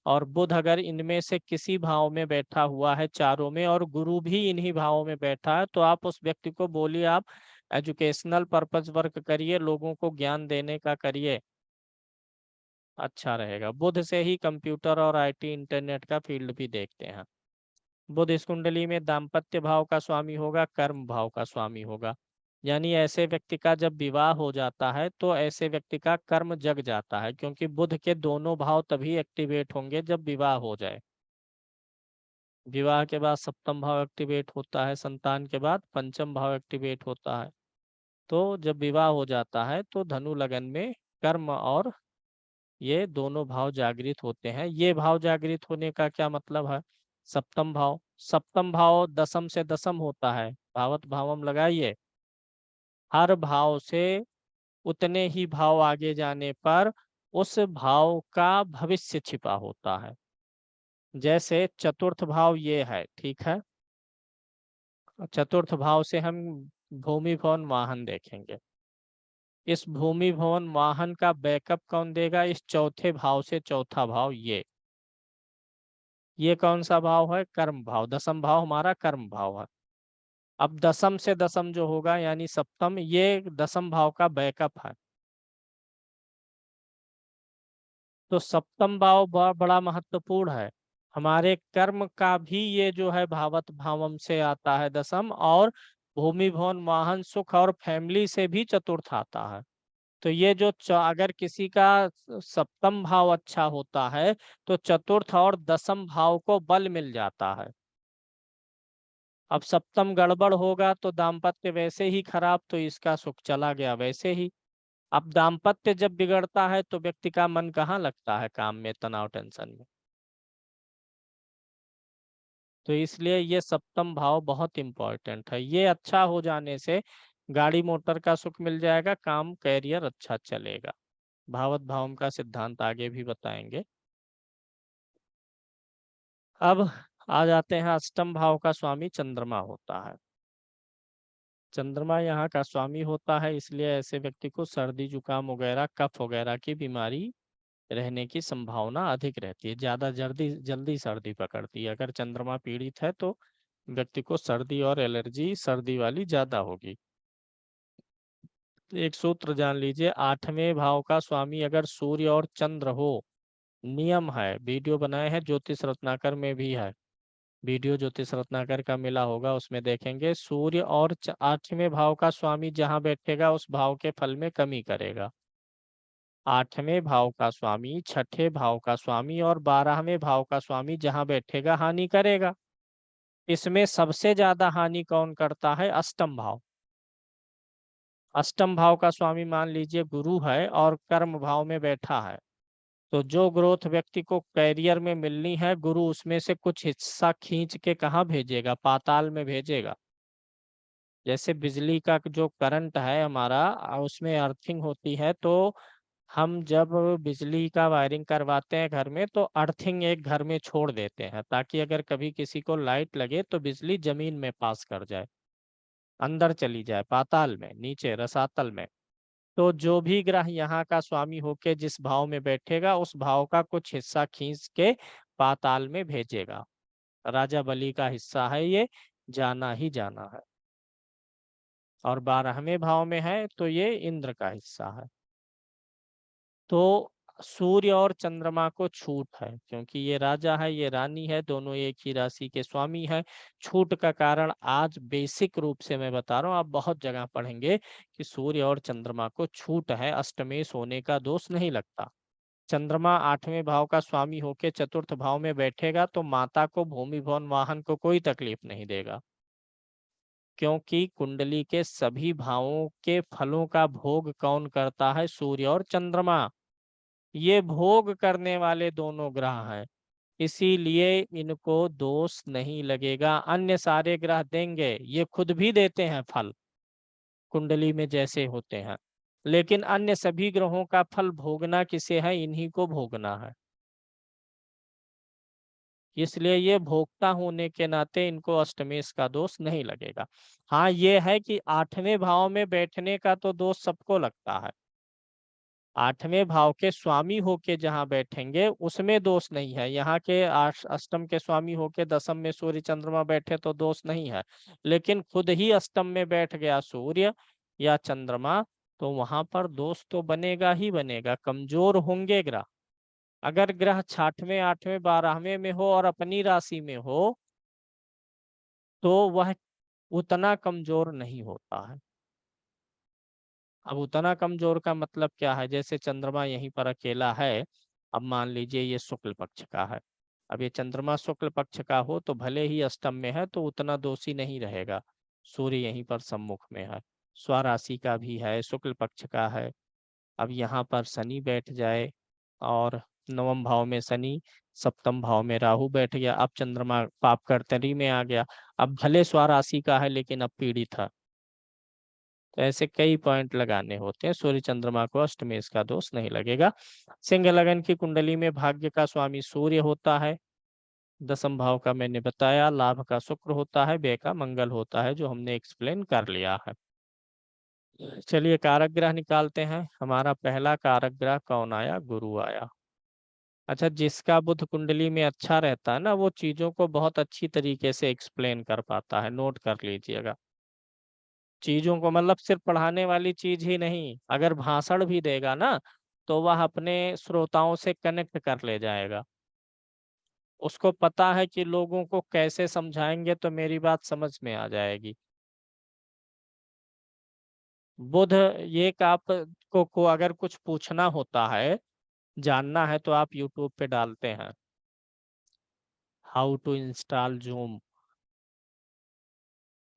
और बुध अगर इनमें से किसी भाव में बैठा हुआ है चारों में, और गुरु भी इन्हीं भावों में बैठा है, तो आप उस व्यक्ति को बोलिए आप एजुकेशनल पर्पज वर्क करिए, लोगों को ज्ञान देने का करिए, अच्छा रहेगा। बुध से ही कंप्यूटर और आईटी इंटरनेट का फील्ड भी देखते हैं। बुध इस कुंडली में दाम्पत्य भाव का स्वामी होगा, कर्म भाव का स्वामी होगा। यानी ऐसे व्यक्ति का जब विवाह हो जाता है तो ऐसे व्यक्ति का कर्म जग जाता है, क्योंकि बुध के दोनों भाव तभी एक्टिवेट होंगे जब विवाह हो जाए। विवाह के बाद सप्तम भाव एक्टिवेट होता है, संतान के बाद पंचम भाव एक्टिवेट होता है। तो जब विवाह हो जाता है तो धनु लगन में कर्म और ये दोनों भाव जागृत होते हैं। ये भाव जागृत होने का क्या मतलब है? सप्तम भाव, सप्तम भाव दसम से दसम होता है, भावत भावम लगाइए। हर भाव से उतने ही भाव आगे जाने पर उस भाव का भविष्य छिपा होता है। जैसे चतुर्थ भाव ये है, ठीक है। चतुर्थ भाव से हम भूमि भवन वाहन देखेंगे। इस भूमि भवन वाहन का बैकअप कौन देगा? इस चौथे भाव से चौथा भाव ये कौन सा भाव है? कर्म भाव। दसम भाव हमारा कर्म भाव है। अब दसम से दसम जो होगा यानी सप्तम, ये दसम भाव का बैकअप है। तो सप्तम भाव बड़ा महत्वपूर्ण है। हमारे कर्म का भी ये जो है भावत भावम से आता है दसम, और भूमि भवन वाहन सुख और फैमिली से भी चतुर्थ आता है। तो ये जो अगर किसी का सप्तम भाव अच्छा होता है तो चतुर्थ और दसम भाव को बल मिल जाता है। अब सप्तम गड़बड़ होगा तो दाम्पत्य वैसे ही खराब, तो इसका सुख चला गया वैसे ही। अब दाम्पत्य जब बिगड़ता है तो व्यक्ति का मन कहाँ लगता है, काम में, तनाव टेंशन में। तो इसलिए ये सप्तम भाव बहुत इंपॉर्टेंट है। ये अच्छा हो जाने से गाड़ी मोटर का सुख मिल जाएगा, काम कैरियर अच्छा चलेगा। भावत भावम का सिद्धांत आगे भी बताएंगे। अब आ जाते हैं, अष्टम भाव का स्वामी चंद्रमा होता है। चंद्रमा यहाँ का स्वामी होता है, इसलिए ऐसे व्यक्ति को सर्दी जुकाम वगैरह, कफ वगैरह की बीमारी रहने की संभावना अधिक रहती है। ज्यादा जल्दी जल्दी सर्दी पकड़ती है। अगर चंद्रमा पीड़ित है तो व्यक्ति को सर्दी और एलर्जी सर्दी वाली ज्यादा होगी। एक सूत्र जान लीजिए, आठवें भाव का स्वामी अगर सूर्य और चंद्र हो, नियम है, वीडियो बनाए हैं ज्योतिष रत्नाकर में भी है, वीडियो ज्योतिष रत्नाकर का मिला होगा, उसमें देखेंगे। सूर्य और आठवें भाव का स्वामी जहां बैठेगा उस भाव के फल में कमी करेगा। आठवें भाव का स्वामी, छठे भाव का स्वामी और 12वें भाव का स्वामी जहां बैठेगा हानि करेगा। इसमें सबसे ज्यादा हानि कौन करता है? अष्टम भाव। अष्टम भाव का स्वामी मान लीजिए गुरु है और कर्म भाव में बैठा है, तो जो ग्रोथ व्यक्ति को कैरियर में मिलनी है, गुरु उसमें से कुछ हिस्सा खींच के कहाँ भेजेगा? पाताल में भेजेगा। जैसे बिजली का जो करंट है हमारा, उसमें अर्थिंग होती है, तो हम जब बिजली का वायरिंग करवाते हैं घर में तो अर्थिंग एक घर में छोड़ देते हैं, ताकि अगर कभी किसी को लाइट लगे तो बिजली जमीन में पास कर जाए, अंदर चली जाए, पाताल में, नीचे रसातल में। तो जो भी ग्रह यहाँ का स्वामी होके जिस भाव में बैठेगा उस भाव का कुछ हिस्सा खींच के पाताल में भेजेगा। राजा बलि का हिस्सा है ये, जाना ही जाना है। और 12वें भाव में है तो ये इंद्र का हिस्सा है। तो सूर्य और चंद्रमा को छूट है, क्योंकि ये राजा है, ये रानी है, दोनों एक ही राशि के स्वामी है। छूट का कारण आज बेसिक रूप से मैं बता रहा हूँ, आप बहुत जगह पढ़ेंगे कि सूर्य और चंद्रमा को छूट है, अष्टमेश होने का दोष नहीं लगता। चंद्रमा 8वें भाव का स्वामी होके चतुर्थ भाव में बैठेगा तो माता को, भूमि भवन वाहन को कोई तकलीफ नहीं देगा, क्योंकि कुंडली के सभी भावों के फलों का भोग कौन करता है? सूर्य और चंद्रमा। ये भोग करने वाले दोनों ग्रह हैं, इसीलिए इनको दोष नहीं लगेगा। अन्य सारे ग्रह देंगे, ये खुद भी देते हैं फल, कुंडली में जैसे होते हैं, लेकिन अन्य सभी ग्रहों का फल भोगना किसे है? इन्हीं को भोगना है। इसलिए ये भोक्ता होने के नाते इनको अष्टमेश का दोष नहीं लगेगा। हाँ, ये है कि 8वें भाव में बैठने का तो दोष सबको लगता है। 8वें भाव के स्वामी होके जहाँ बैठेंगे उसमें दोष नहीं है। यहाँ के अष्टम के स्वामी होके दसम में सूर्य चंद्रमा बैठे तो दोष नहीं है, लेकिन खुद ही अष्टम में बैठ गया सूर्य या चंद्रमा तो वहां पर दोष तो बनेगा ही बनेगा, कमजोर होंगे ग्रह। अगर ग्रह 6वें 8वें 12वें में हो और अपनी राशि में हो तो वह उतना कमजोर नहीं होता है। अब उतना कमजोर का मतलब क्या है? जैसे चंद्रमा यहीं पर अकेला है, अब मान लीजिए ये शुक्ल पक्ष का है, अब ये चंद्रमा शुक्ल पक्ष का हो तो भले ही अष्टम में है तो उतना दोषी नहीं रहेगा। सूर्य यहीं पर सम्मुख में है, स्वराशि का भी है, शुक्ल पक्ष का है। अब यहाँ पर शनि बैठ जाए और नवम भाव में शनि, सप्तम भाव में राहु बैठ गया, अब चंद्रमा पाप कर्तरी में आ गया। अब भले स्वराशि का है लेकिन अब पीड़ित है। तो ऐसे कई पॉइंट लगाने होते हैं, सूर्य चंद्रमा को अष्टमेश का दोष नहीं लगेगा। सिंह लगन की कुंडली में भाग्य का स्वामी सूर्य होता है, दसम भाव का मैंने बताया, लाभ का शुक्र होता है, व्यय का मंगल होता है, जो हमने एक्सप्लेन कर लिया है। चलिए कारक ग्रह निकालते हैं। हमारा पहला कारक ग्रह कौन आया? गुरु आया। अच्छा, जिसका बुध कुंडली में अच्छा रहता है ना, वो चीजों को बहुत अच्छी तरीके से एक्सप्लेन कर पाता है, नोट कर लीजिएगा। चीजों को मतलब सिर्फ पढ़ाने वाली चीज ही नहीं, अगर भाषण भी देगा ना तो वह अपने श्रोताओं से कनेक्ट कर ले जाएगा। उसको पता है कि लोगों को कैसे समझाएंगे तो मेरी बात समझ में आ जाएगी। बुध, ये को अगर कुछ पूछना होता है, जानना है, तो आप यूट्यूब पे डालते हैं how to install Zoom,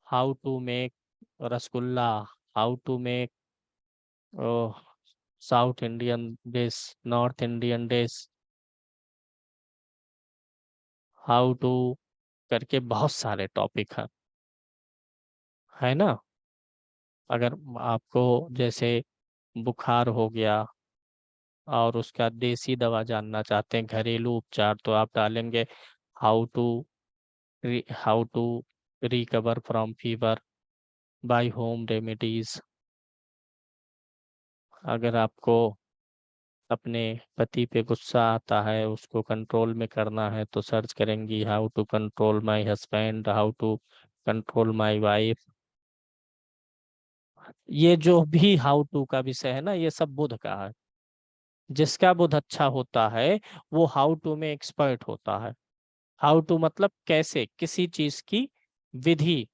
how to make rasgulla, how to make south Indian dish, north Indian dish, how to करके बहुत सारे टॉपिक हैं, है ना। अगर आपको जैसे बुखार हो गया और उसका देसी दवा जानना चाहते हैं, घरेलू उपचार, तो आप डालेंगे how to how to recover from fever by home remedies. अगर आपको अपने पति पे गुस्सा आता है, उसको कंट्रोल में करना है, तो सर्च करेंगी how to control my husband, how to control my wife. ये जो भी हाउ टू का विषय है ना, ये सब बुध का है। जिसका बुध अच्छा होता है वो हाउ टू में एक्सपर्ट होता है। हाउ टू मतलब कैसे, किसी चीज की विधि,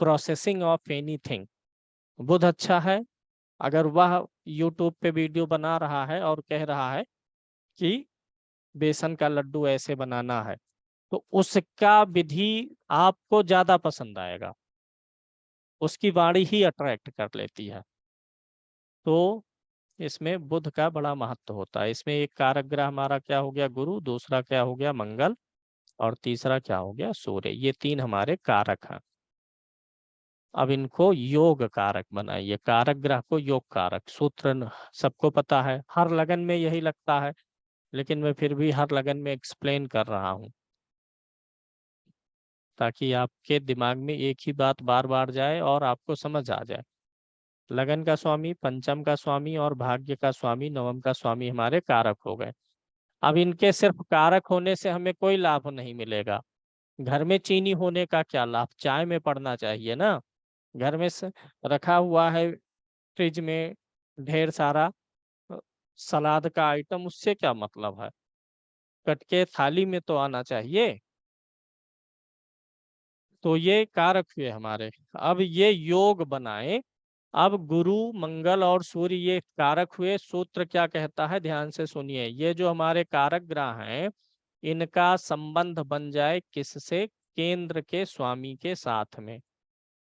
प्रोसेसिंग ऑफ एनीथिंग। बुध अच्छा है, अगर वह यूट्यूब पे वीडियो बना रहा है और कह रहा है कि बेसन का लड्डू ऐसे बनाना है, तो उसका विधि आपको ज्यादा पसंद आएगा, उसकी वाणी ही अट्रैक्ट कर लेती है। तो इसमें बुध का बड़ा महत्व होता है। इसमें एक कारक ग्रह हमारा क्या हो गया, गुरु, दूसरा क्या हो गया, मंगल, और तीसरा क्या हो गया, सूर्य। ये तीन हमारे कारक हैं। अब इनको योग कारक बनाइए, कारक ग्रह को योग कारक। सूत्र सबको पता है, हर लगन में यही लगता है, लेकिन मैं फिर भी हर लगन में एक्सप्लेन कर रहा हूँ, ताकि आपके दिमाग में एक ही बात बार बार जाए और आपको समझ आ जाए। लगन का स्वामी, पंचम का स्वामी और भाग्य का स्वामी, नवम का स्वामी हमारे कारक हो गए। अब इनके सिर्फ कारक होने से हमें कोई लाभ नहीं मिलेगा। घर में चीनी होने का क्या लाभ, चाय में पड़ना चाहिए ना। घर में रखा हुआ है फ्रिज में ढेर सारा अ, सलाद का आइटम, उससे क्या मतलब है, कट के थाली में तो आना चाहिए। तो ये कारक हुए हमारे। अब ये योग बनाए। अब गुरु, मंगल और सूर्य ये कारक हुए। सूत्र क्या कहता है, ध्यान से सुनिए। ये जो हमारे कारक ग्रह हैं, इनका संबंध बन जाए किससे, केंद्र के स्वामी के साथ में।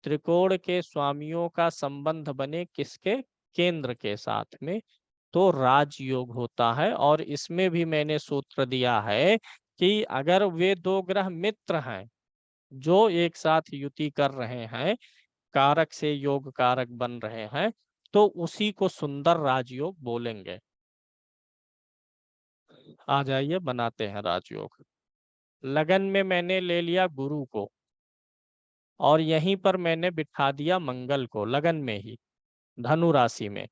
त्रिकोण के स्वामियों का संबंध बने किसके, केंद्र के साथ में, तो राजयोग होता है। और इसमें भी मैंने सूत्र दिया है कि अगर वे दो ग्रह मित्र हैं जो एक साथ युति कर रहे हैं, कारक से योग कारक बन रहे हैं, तो उसी को सुंदर राजयोग बोलेंगे। आ जाइए बनाते हैं राजयोग। लगन में मैंने ले लिया गुरु को और यहीं पर मैंने बिठा दिया मंगल को, लगन में ही, धनु राशि में।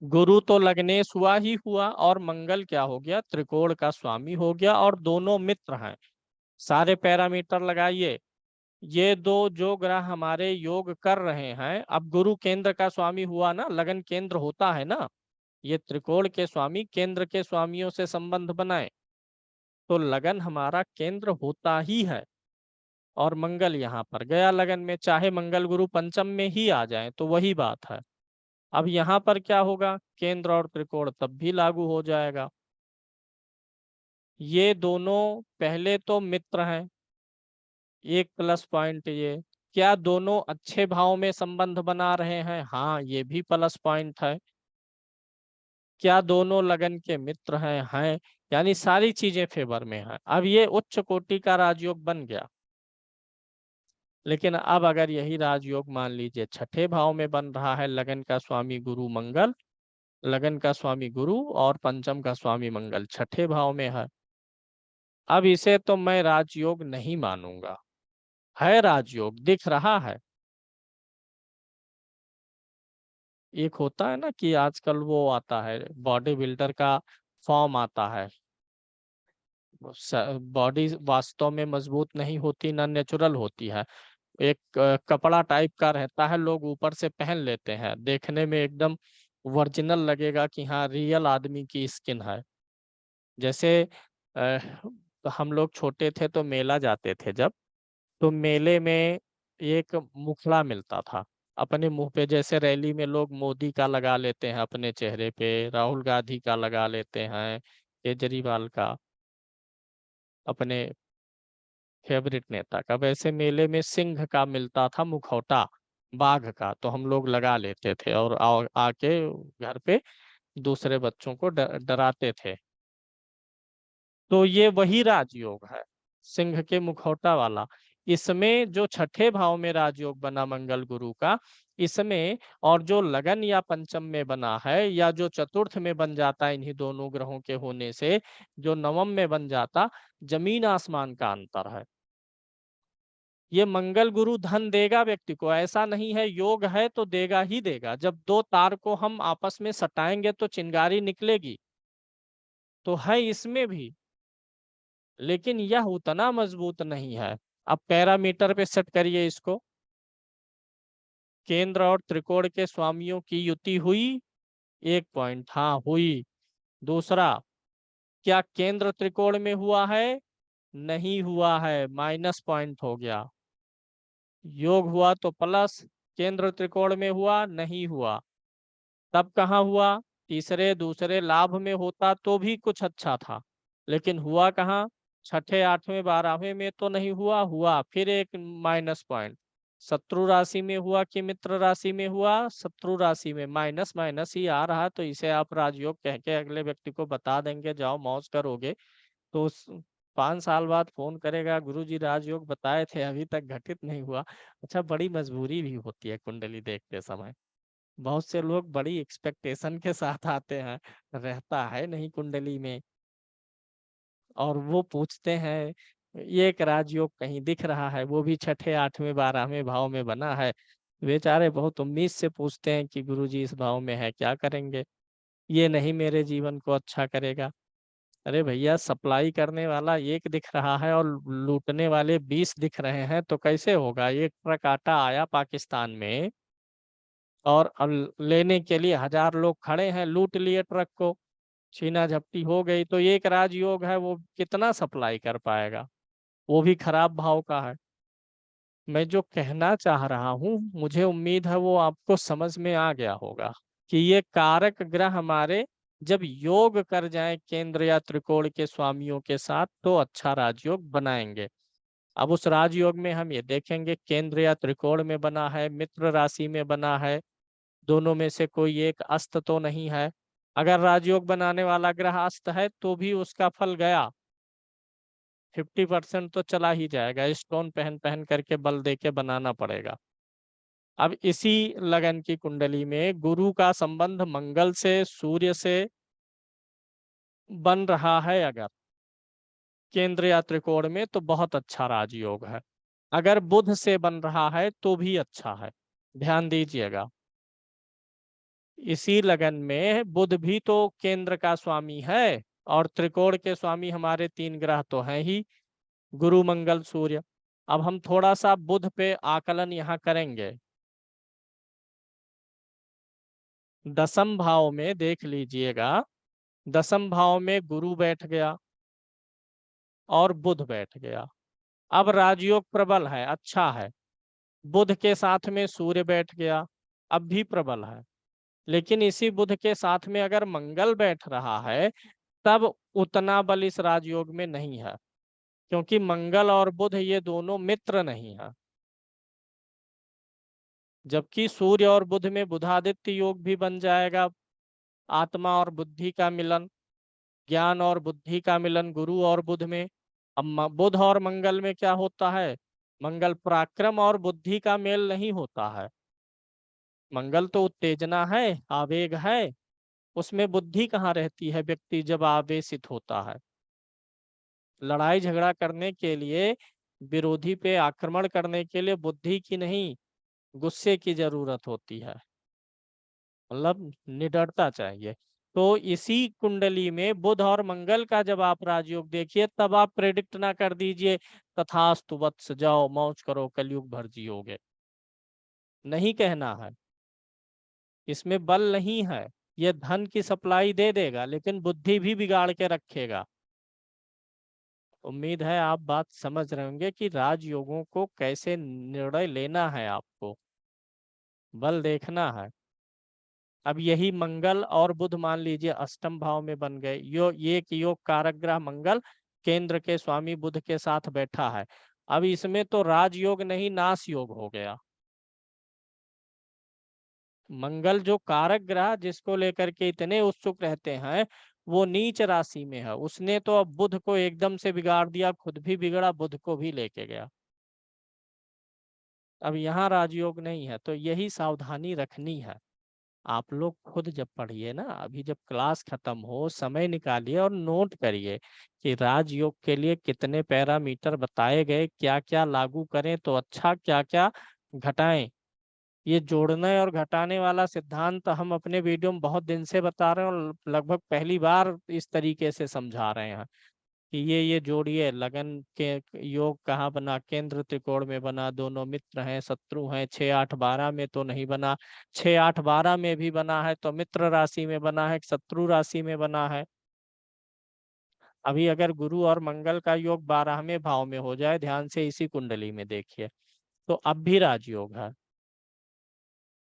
गुरु तो लग्नेश हुआ ही हुआ, और मंगल क्या हो गया, त्रिकोण का स्वामी हो गया, और दोनों मित्र हैं। सारे पैरामीटर लगाइए। ये दो जो ग्रह हमारे योग कर रहे हैं, अब गुरु केंद्र का स्वामी हुआ ना, लगन केंद्र होता है ना, ये त्रिकोण के स्वामी केंद्र के स्वामियों से संबंध बनाए, तो लगन हमारा केंद्र होता ही है। और मंगल यहाँ पर गया लगन में, चाहे मंगल गुरु पंचम में ही आ जाए तो वही बात है। अब यहाँ पर क्या होगा, केंद्र और त्रिकोण तब भी लागू हो जाएगा। ये दोनों पहले तो मित्र हैं, एक प्लस पॉइंट ये। क्या दोनों अच्छे भाव में संबंध बना रहे हैं, हाँ ये भी प्लस पॉइंट है। क्या दोनों लगन के मित्र हैं, यानी सारी चीजें फेवर में हैं। अब ये उच्च कोटि का राजयोग बन गया। लेकिन अब अगर यही राजयोग मान लीजिए छठे भाव में बन रहा है, लगन का स्वामी गुरु मंगल, लगन का स्वामी गुरु और पंचम का स्वामी मंगल छठे भाव में है, अब इसे तो मैं राजयोग नहीं मानूंगा। है राजयोग, दिख रहा है। एक होता है ना कि आजकल वो आता है बॉडी बिल्डर का फॉर्म आता है, बॉडी वास्तव में मजबूत नहीं होती ना, नेचुरल होती है। एक कपड़ा टाइप का रहता है, लोग ऊपर से पहन लेते हैं, देखने में एकदम ओरिजिनल लगेगा कि हाँ रियल आदमी की स्किन है। जैसे अ, हम लोग छोटे थे तो मेला जाते थे जब, तो मेले में एक मुखड़ा मिलता था, अपने मुंह पे, जैसे रैली में लोग मोदी का लगा लेते हैं अपने चेहरे पे, राहुल गांधी का लगा लेते हैं, केजरीवाल का, अपने फेवरेट नेता का, वैसे मेले में सिंह का मिलता था मुखौटा, बाघ का, तो हम लोग लगा लेते थे और आके घर पे दूसरे बच्चों को डराते थे। तो ये वही राजयोग है, सिंह के मुखौटा वाला। इसमें जो छठे भाव में राजयोग बना मंगल गुरु का, इसमें, और जो लगन या पंचम में बना है, या जो चतुर्थ में बन जाता है इन्हीं दोनों ग्रहों के होने से, जो नवम में बन जाता, जमीन आसमान का अंतर है। ये मंगल गुरु धन देगा व्यक्ति को, ऐसा नहीं है, योग है तो देगा ही देगा। जब दो तार को हम आपस में सटाएंगे तो चिंगारी निकलेगी, तो है इसमें भी, लेकिन यह उतना मजबूत नहीं है। अब पैरामीटर पे सेट करिए इसको। केंद्र और त्रिकोण के स्वामियों की युति हुई, 1 पॉइंट, हाँ हुई। दूसरा, क्या केंद्र त्रिकोण में हुआ है? नहीं हुआ है, -पॉइंट हो गया। योग हुआ तो प्लस, केंद्र त्रिकोण में हुआ, नहीं हुआ। तब कहाँ हुआ? तीसरे दूसरे लाभ में होता तो भी कुछ अच्छा था, लेकिन हुआ कहाँ? छठे आठवें बारहवें में तो नहीं हुआ, हुआ फिर एक -पॉइंट। शत्रु राशि में हुआ कि मित्र राशि में हुआ? शत्रु राशि में, माइनस माइनस ही आ रहा, तो इसे आप राजयोग कह के अगले व्यक्ति को बता देंगे, जाओ मौज करोगे, तो 5 साल बाद फोन करेगा, गुरुजी राजयोग बताए थे अभी तक घटित नहीं हुआ। अच्छा, बड़ी मजबूरी भी होती है कुंडली देखते समय। बहुत से लोग बड़ी एक्सपेक्टेशन के साथ आते हैं, रहता है नहीं कुंडली में, और वो पूछते हैं, ये एक राजयोग कहीं दिख रहा है, वो भी छठे आठवें बारहवें भाव में बना है। बेचारे बहुत उम्मीद से पूछते हैं कि गुरुजी इस भाव में है, क्या करेंगे, ये नहीं मेरे जीवन को अच्छा करेगा। अरे भैया, सप्लाई करने वाला एक दिख रहा है और लूटने वाले 20 दिख रहे हैं, तो कैसे होगा? एक ट्रक आटा आया पाकिस्तान में, और लेने के लिए 1000 लोग खड़े हैं, लूट लिए ट्रक को, छीना झपटी हो गई, तो एक राजयोग है, वो कितना सप्लाई कर पाएगा? वो भी खराब भाव का है। मैं जो कहना चाह रहा हूँ, मुझे उम्मीद है वो आपको समझ में आ गया होगा, कि ये कारक ग्रह हमारे जब योग कर जाएं केंद्र या त्रिकोण के स्वामियों के साथ, तो अच्छा राजयोग बनाएंगे। अब उस राजयोग में हम ये देखेंगे, केंद्र या त्रिकोण में बना है, मित्र राशि में बना है, दोनों में से कोई एक अस्त तो नहीं है। अगर राजयोग बनाने वाला ग्रह अस्त है तो भी उसका फल गया, 50% तो चला ही जाएगा, स्टोन पहन पहन करके बल दे के बनाना पड़ेगा। अब इसी लगन की कुंडली में गुरु का संबंध मंगल से, सूर्य से बन रहा है अगर केंद्र या त्रिकोण में, तो बहुत अच्छा राजयोग है। अगर बुध से बन रहा है तो भी अच्छा है, ध्यान दीजिएगा। इसी लगन में बुध भी तो केंद्र का स्वामी है, और त्रिकोण के स्वामी हमारे 3 ग्रह तो हैं ही, गुरु मंगल सूर्य। अब हम थोड़ा सा बुध पे आकलन यहाँ करेंगे। दसम भाव में देख लीजिएगा, दसम भाव में गुरु बैठ गया और बुध बैठ गया। अब राजयोग प्रबल है, अच्छा है। बुध के साथ में सूर्य बैठ गया, अब भी प्रबल है। लेकिन इसी बुध के साथ में अगर मंगल बैठ रहा है, तब उतना बल इस राजयोग में नहीं है, क्योंकि मंगल और बुध ये दोनों मित्र नहीं है। जबकि सूर्य और बुध में बुधादित्य योग भी बन जाएगा, आत्मा और बुद्धि का मिलन, ज्ञान और बुद्धि का मिलन गुरु और बुध में। अब बुध और मंगल में क्या होता है? मंगल पराक्रम और बुद्धि का मेल नहीं होता है। मंगल तो उत्तेजना है, आवेग है, उसमें बुद्धि कहाँ रहती है व्यक्ति जब आवेशित होता है? लड़ाई झगड़ा करने के लिए, विरोधी पे आक्रमण करने के लिए बुद्धि की नहीं, गुस्से की जरूरत होती है, मतलब निडरता चाहिए। तो इसी कुंडली में बुध और मंगल का जब आप राजयोग देखिए, तब आप प्रेडिक्ट ना कर दीजिए तथास्तु वत्स, जाओ मौज करो कलयुग भर जियोगे, नहीं कहना है। इसमें बल नहीं है, ये धन की सप्लाई दे देगा, लेकिन बुद्धि भी बिगाड़ के रखेगा। उम्मीद है आप बात समझ रहे होंगे कि राजयोगों को कैसे निर्णय लेना है आपको। बल देखना है। अब यही मंगल और बुध मान लीजिए अष्टम भाव में बन गए, ये एक योग कारक ग्रह मंगल केंद्र के स्वामी बुध के साथ बैठा है। अब इसमें तो राजयोग नहीं, नाश योग हो गया। मंगल जो कारक ग्रह जिसको लेकर के इतने उत्सुक रहते हैं, वो नीच राशि में है। उसने तो अब बुध को एकदम से बिगाड़ दिया, खुद भी बिगड़ा, बुध को भी लेके गया। अब यहाँ राजयोग नहीं है, तो यही सावधानी रखनी है। आप लोग खुद जब पढ़िए ना, अभी जब क्लास खत्म हो समय निकालिए और नोट करिए कि राजयोग के लिए कितने पैरामीटर बताए गए, क्या क्या लागू करें तो अच्छा, क्या क्या घटाएं। ये जोड़ने और घटाने वाला सिद्धांत हम अपने वीडियो में बहुत दिन से बता रहे हैं और लगभग पहली बार इस तरीके से समझा रहे हैं कि ये जोड़िए। लगन के योग कहाँ बना, केंद्र त्रिकोण में बना, दोनों मित्र हैं शत्रु हैं, 6 8 12 में तो नहीं बना, 6 8 12 में भी बना है तो मित्र राशि में बना है, शत्रु राशि में बना है। अभी अगर गुरु और मंगल का योग 12वें भाव में हो जाए, ध्यान से इसी कुंडली में देखिए, तो अब भी राजयोग है।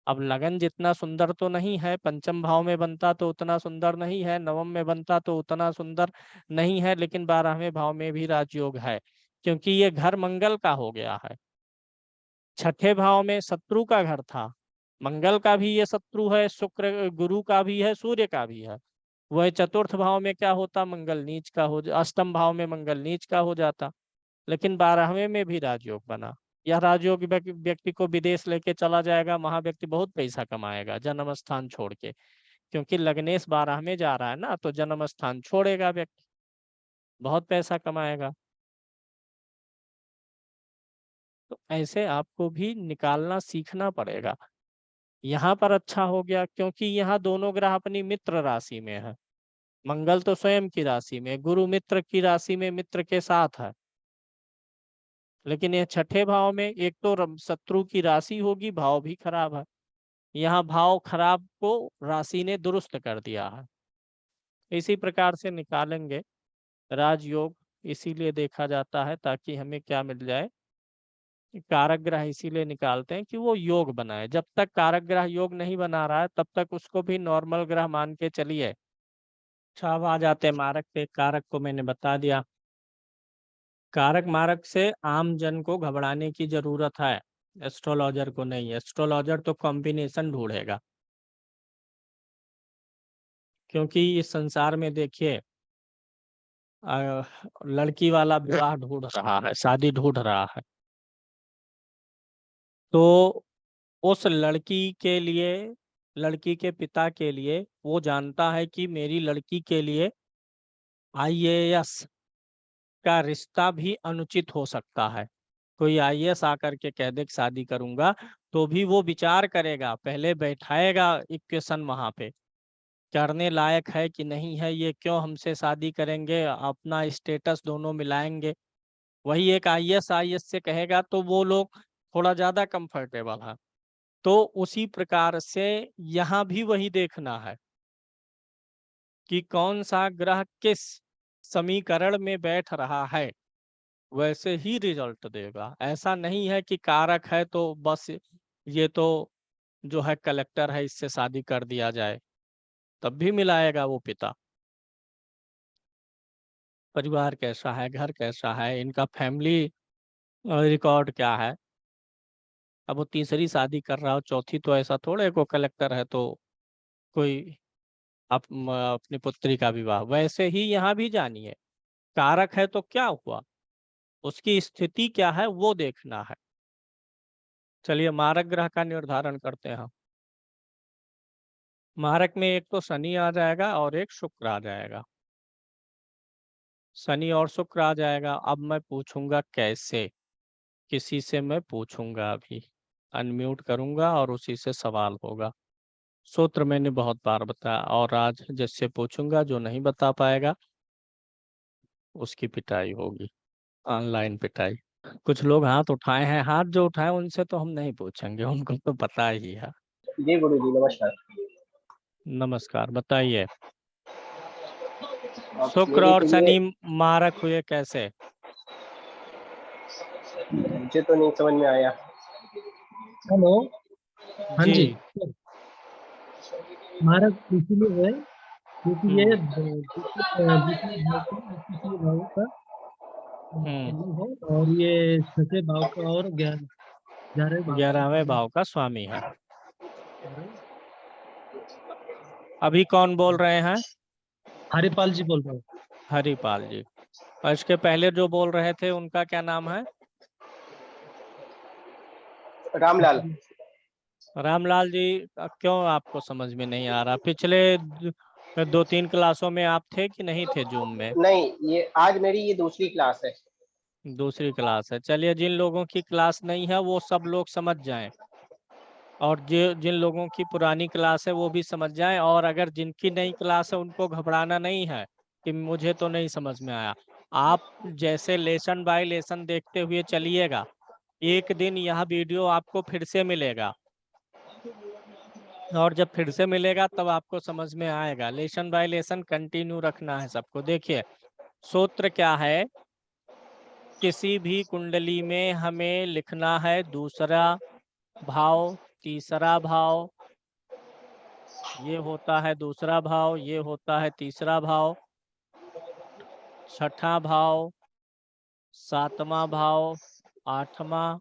अब लगन जितना सुंदर तो नहीं है, पंचम भाव में बनता तो उतना सुंदर नहीं है, नवम में बनता तो उतना सुंदर नहीं है, लेकिन 12वें भाव में भी राजयोग है, क्योंकि ये घर मंगल का हो गया है। छठे भाव में शत्रु का घर था, मंगल का भी ये शत्रु है, शुक्र गुरु का भी है, सूर्य का भी है। वह चतुर्थ भाव में क्या होता, मंगल नीच का हो, अष्टम भाव में मंगल नीच का हो जाता, लेकिन 12वें में भी राजयोग बना। यह राजयोग व्यक्ति को विदेश लेके चला जाएगा, वहां व्यक्ति बहुत पैसा कमाएगा जन्म स्थान छोड़ के, क्योंकि लग्नेश 12 में जा रहा है ना, तो जन्म स्थान छोड़ेगा व्यक्ति, बहुत पैसा कमाएगा। तो ऐसे आपको भी निकालना सीखना पड़ेगा। यहाँ पर अच्छा हो गया क्योंकि यहाँ दोनों ग्रह अपनी मित्र राशि में है। मंगल तो स्वयं की राशि में, गुरु मित्र की राशि में मित्र के साथ है। लेकिन ये छठे भाव में एक तो शत्रु की राशि होगी, भाव भी खराब है। यहाँ भाव खराब को राशि ने दुरुस्त कर दिया है। इसी प्रकार से निकालेंगे राजयोग। इसीलिए देखा जाता है ताकि हमें क्या मिल जाए, कारक ग्रह इसीलिए निकालते हैं कि वो योग बनाए। जब तक कारक ग्रह योग नहीं बना रहा है तब तक उसको भी नॉर्मल ग्रह मान के चलिए। अच्छा, अब आ जाते हैं मारक पे। कारक को मैंने बता दिया। कारक मारक से आम जन को घबराने की जरूरत है, एस्ट्रोलॉजर को नहीं। एस्ट्रोलॉजर तो कॉम्बिनेशन ढूंढेगा, क्योंकि इस संसार में देखिए लड़की वाला विवाह ढूंढ रहा है, शादी ढूंढ रहा है, तो उस लड़की के लिए, लड़की के पिता के लिए वो जानता है कि मेरी लड़की के लिए आईएएस का रिश्ता भी अनुचित हो सकता है। कोई आईएएस आकर के कह दे कि शादी करूंगा, तो भी वो विचार करेगा, पहले बैठाएगा इक्वेशन वहां पे, करने लायक है कि नहीं है, ये क्यों हमसे शादी करेंगे, अपना स्टेटस दोनों मिलाएंगे। वही एक आईएएस से कहेगा तो वो लोग थोड़ा ज्यादा कंफर्टेबल है। तो उसी प्रकार से यहाँ भी वही देखना है कि कौन सा ग्रह किस समीकरण में बैठ रहा है, वैसे ही रिजल्ट देगा। ऐसा नहीं है कि कारक है तो बस ये तो जो है कलेक्टर है, इससे शादी कर दिया जाए, तब भी मिलाएगा वो पिता। परिवार कैसा है, घर कैसा है, इनका फैमिली रिकॉर्ड क्या है। अब वो तीसरी शादी कर रहा हो, चौथी, तो ऐसा थोड़े को कलेक्टर है तो कोई अपनी पुत्री का विवाह। वैसे ही यहाँ भी जानिए, कारक है तो क्या हुआ, उसकी स्थिति क्या है वो देखना है। चलिए मारक ग्रह का निर्धारण करते हैं। मारक में एक तो शनि आ जाएगा और एक शुक्र आ जाएगा। शनि और शुक्र आ जाएगा। अब मैं पूछूंगा कैसे, किसी से मैं पूछूंगा, अभी अनम्यूट करूंगा और उसी से सवाल होगा। सूत्र मैंने बहुत बार बताया, और आज जिससे पूछूंगा जो नहीं बता पाएगा उसकी पिटाई होगी, ऑनलाइन पिटाई। कुछ लोग हाथ उठाए हैं, हाथ जो उठाए उनसे तो हम नहीं पूछेंगे, उनको तो पता ही है। जी गुरु जी नमस्कार। नमस्कार, बताइए। आप शुक्र मेरे और के लिए, शनि मारक हुए कैसे? मुझे तो नहीं समझ में आया। हेलो। हाँ जी। जी सर, मारक इसीलिए है क्योंकि ये दूसरे भाव का और तीसरे भाव का स्वामी है, और ये छठे भाव का और 11वें भाव का 11वें स्वामी भाव का स्वामी है। है। अभी कौन बोल रहे हैं? हरिपाल जी बोल रहे हैं। हरिपाल जी। और इसके पहले जो बोल रहे थे उनका क्या नाम है? रामलाल। रामलाल जी। क्यों आपको समझ में नहीं आ रहा? पिछले 2-3 क्लासों में आप थे कि नहीं थे जूम में? नहीं, ये आज मेरी ये दूसरी क्लास है। दूसरी क्लास है। चलिए, जिन लोगों की क्लास नहीं है वो सब लोग समझ जाएं, और जिन लोगों की पुरानी क्लास है वो भी समझ जाएं, और अगर जिनकी नई क्लास है उनको घबराना नहीं है कि मुझे तो नहीं समझ में आया। आप जैसे लेसन बाय लेसन देखते हुए चलिएगा, एक दिन यह वीडियो आपको फिर से मिलेगा, और जब फिर से मिलेगा तब आपको समझ में आएगा। लेसन बाय लेसन कंटिन्यू रखना है सबको। देखिए, सूत्र क्या है? किसी भी कुंडली में हमें लिखना है दूसरा भाव, तीसरा भाव, ये होता है दूसरा भाव, ये होता है तीसरा भाव, छठा भाव, सातवां भाव, आठवां,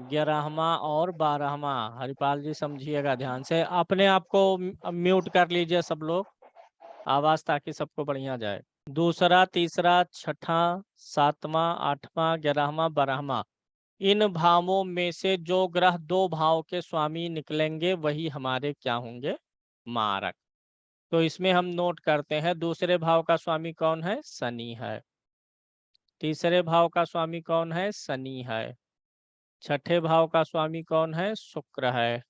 11वां और 12वां। हरिपाल जी समझिएगा ध्यान से, अपने आप को म्यूट कर लीजिए सब लोग, आवाज, ताकि सबको बढ़िया जाए। दूसरा, तीसरा, छठा, सातवां, आठवां, 11वां, 12वां, इन भावों में से जो ग्रह दो भाव के स्वामी निकलेंगे वही हमारे क्या होंगे? मारक। तो इसमें हम नोट करते हैं, दूसरे भाव का स्वामी कौन है? शनि है। तीसरे भाव का स्वामी कौन है? शनि है। छठे भाव का स्वामी कौन है? शुक्र है।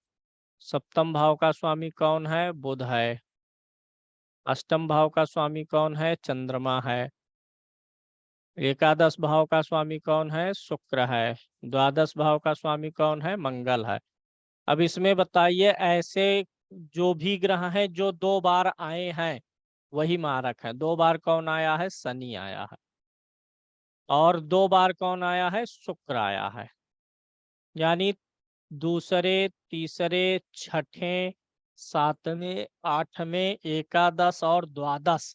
सप्तम भाव का स्वामी कौन है? बुध है। अष्टम भाव का स्वामी कौन है? चंद्रमा है। एकादश भाव का स्वामी कौन है? शुक्र है। द्वादश भाव का स्वामी कौन है? मंगल है। अब इसमें बताइए, ऐसे जो भी ग्रह हैं जो 2 बार आए हैं वही मारक है। 2 बार कौन आया है? शनि आया है। और 2 बार कौन आया है? शुक्र आया है। यानी दूसरे, तीसरे, छठे, सातवें, आठवें, एकादश और द्वादश,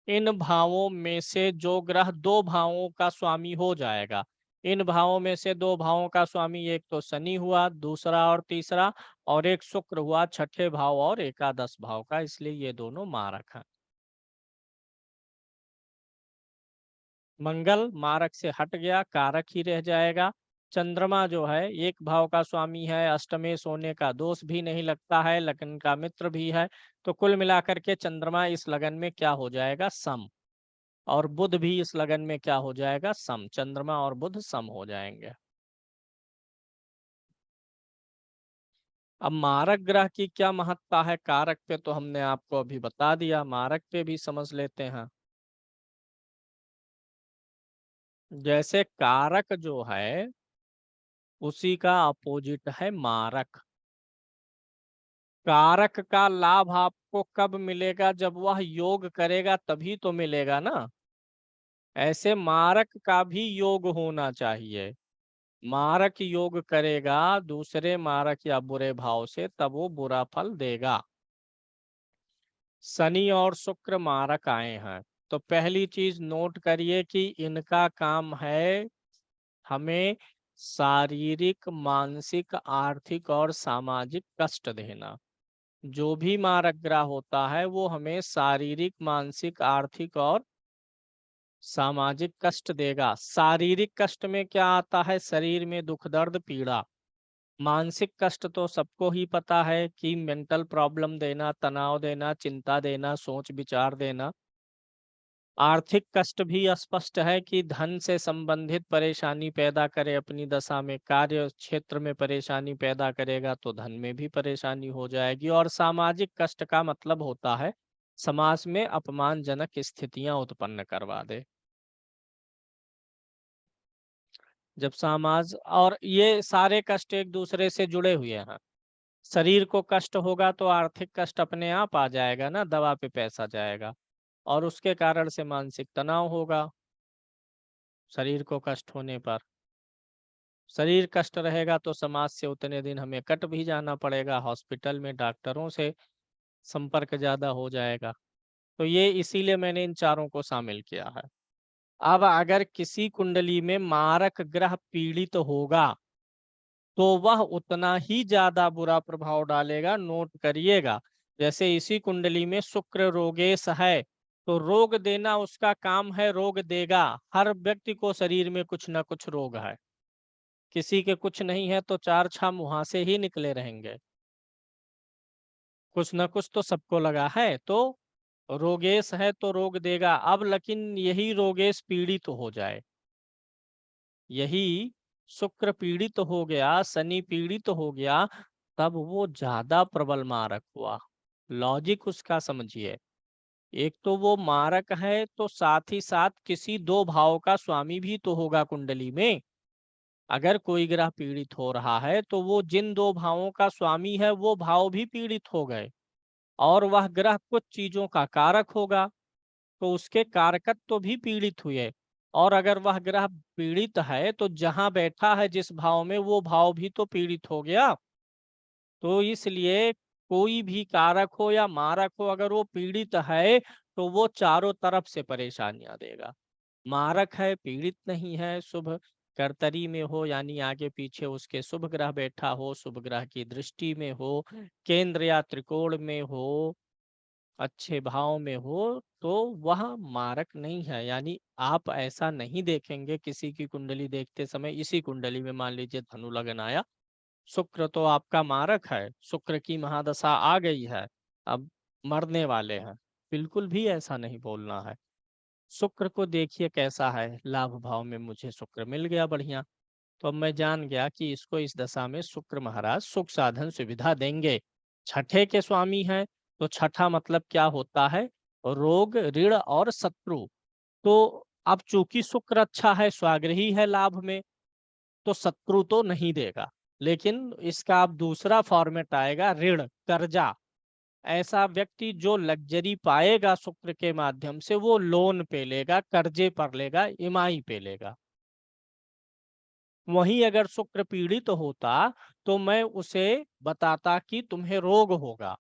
इन भावों में से जो ग्रह 2 भावों का स्वामी हो जाएगा, इन भावों में से 2 भावों का स्वामी, एक तो शनि हुआ दूसरा और तीसरा, और एक शुक्र हुआ छठे भाव और एकादश भाव का, इसलिए ये दोनों मारक हैं। मंगल मारक से हट गया, कारक ही रह जाएगा। चंद्रमा जो है एक भाव का स्वामी है, अष्टमे सोने का दोष भी नहीं लगता है, लगन का मित्र भी है। तो कुल मिलाकर के चंद्रमा इस लगन में क्या हो जाएगा? सम। और बुध भी इस लगन में क्या हो जाएगा? सम। चंद्रमा और बुध सम हो जाएंगे। अब मारक ग्रह की क्या महत्ता है? कारक पे तो हमने आपको अभी बता दिया, मारक पे भी समझ लेते हैं। जैसे कारक जो है उसी का अपोजिट है मारक। कारक का लाभ आपको कब मिलेगा? जब वह योग करेगा तभी तो मिलेगा ना। ऐसे मारक का भी योग होना चाहिए। मारक योग करेगा दूसरे मारक या बुरे भाव से, तब वो बुरा फल देगा। शनि और शुक्र मारक आए हैं, तो पहली चीज नोट करिए कि इनका काम है हमें शारीरिक, मानसिक, आर्थिक और सामाजिक कष्ट देना। जो भी मारक ग्रह होता है वो हमें शारीरिक, मानसिक, आर्थिक और सामाजिक कष्ट देगा। शारीरिक कष्ट में क्या आता है? शरीर में दुख, दर्द, पीड़ा। मानसिक कष्ट तो सबको ही पता है कि मेंटल प्रॉब्लम देना, तनाव देना, चिंता देना, सोच विचार देना। आर्थिक कष्ट भी स्पष्ट है कि धन से संबंधित परेशानी पैदा करे अपनी दशा में, कार्य क्षेत्र में परेशानी पैदा करेगा तो धन में भी परेशानी हो जाएगी। और सामाजिक कष्ट का मतलब होता है समाज में अपमानजनक स्थितियां उत्पन्न करवा दे। जब समाज, और ये सारे कष्ट एक दूसरे से जुड़े हुए हैं। शरीर को कष्ट होगा तो आर्थिक कष्ट अपने आप आ जाएगा ना, दवा पे पैसा जाएगा, और उसके कारण से मानसिक तनाव होगा शरीर को कष्ट होने पर। शरीर कष्ट रहेगा तो समाज से उतने दिन हमें कट भी जाना पड़ेगा, हॉस्पिटल में डॉक्टरों से संपर्क ज़्यादा हो जाएगा। तो ये इसीलिए मैंने इन चारों को शामिल किया है। अब अगर किसी कुंडली में मारक ग्रह पीड़ित होगा तो वह उतना ही ज्यादा बुरा प्रभाव डालेगा। नोट करिएगा, जैसे इसी कुंडली में शुक्र रोगेश है तो रोग देना उसका काम है, रोग देगा। हर व्यक्ति को शरीर में कुछ ना कुछ रोग है, किसी के कुछ नहीं है तो चार छह मुहासे ही निकले रहेंगे, कुछ ना कुछ तो सबको लगा है। तो रोगेश है तो रोग देगा। अब लेकिन यही रोगेश पीड़ित हो जाए, यही शुक्र पीड़ित हो गया, शनि पीड़ित हो गया, तब वो ज्यादा प्रबल मारक हुआ। लॉजिक उसका समझिए, एक तो वो मारक है तो साथ ही साथ किसी दो भाव का स्वामी भी तो होगा कुंडली में। अगर कोई ग्रह पीड़ित हो रहा है तो वो जिन दो भावों का स्वामी है वो भाव भी पीड़ित हो गए, और वह ग्रह कुछ चीजों का कारक होगा तो उसके कारकत्व भी पीड़ित हुए। और अगर वह ग्रह पीड़ित है तो जहां बैठा है जिस भाव में वो भाव भी तो पीड़ित हो गया। तो इसलिए कोई भी कारक हो या मारक हो, अगर वो पीड़ित है तो वो चारों तरफ से परेशानियां देगा। मारक है, पीड़ित नहीं है, शुभ कर्तरी में हो यानी आगे पीछे उसके शुभ ग्रह बैठा हो, शुभ ग्रह की दृष्टि में हो, केंद्र या त्रिकोण में हो, अच्छे भाव में हो, तो वह मारक नहीं है। यानी आप ऐसा नहीं देखेंगे किसी की कुंडली देखते समय, इसी कुंडली में मान लीजिए धनु लगन आया, शुक्र तो आपका मारक है, शुक्र की महादशा आ गई है, अब मरने वाले हैं, बिल्कुल भी ऐसा नहीं बोलना है। शुक्र को देखिए कैसा है, लाभ भाव में मुझे शुक्र मिल गया बढ़िया, तो अब मैं जान गया कि इसको इस दशा में शुक्र महाराज सुख साधन सुविधा देंगे। छठे के स्वामी हैं तो छठा मतलब क्या होता है, रोग ऋण और शत्रु। तो अब चूंकि शुक्र अच्छा है, स्वाग्रही है लाभ में, तो शत्रु तो नहीं देगा, लेकिन इसका अब दूसरा फॉर्मेट आएगा, ऋण कर्जा। ऐसा व्यक्ति जो लग्जरी पाएगा शुक्र के माध्यम से वो लोन पे लेगा, कर्जे पर लेगा, ईएमआई पे लेगा। वहीं अगर शुक्र पीड़ित होता तो मैं उसे बताता कि तुम्हें रोग होगा।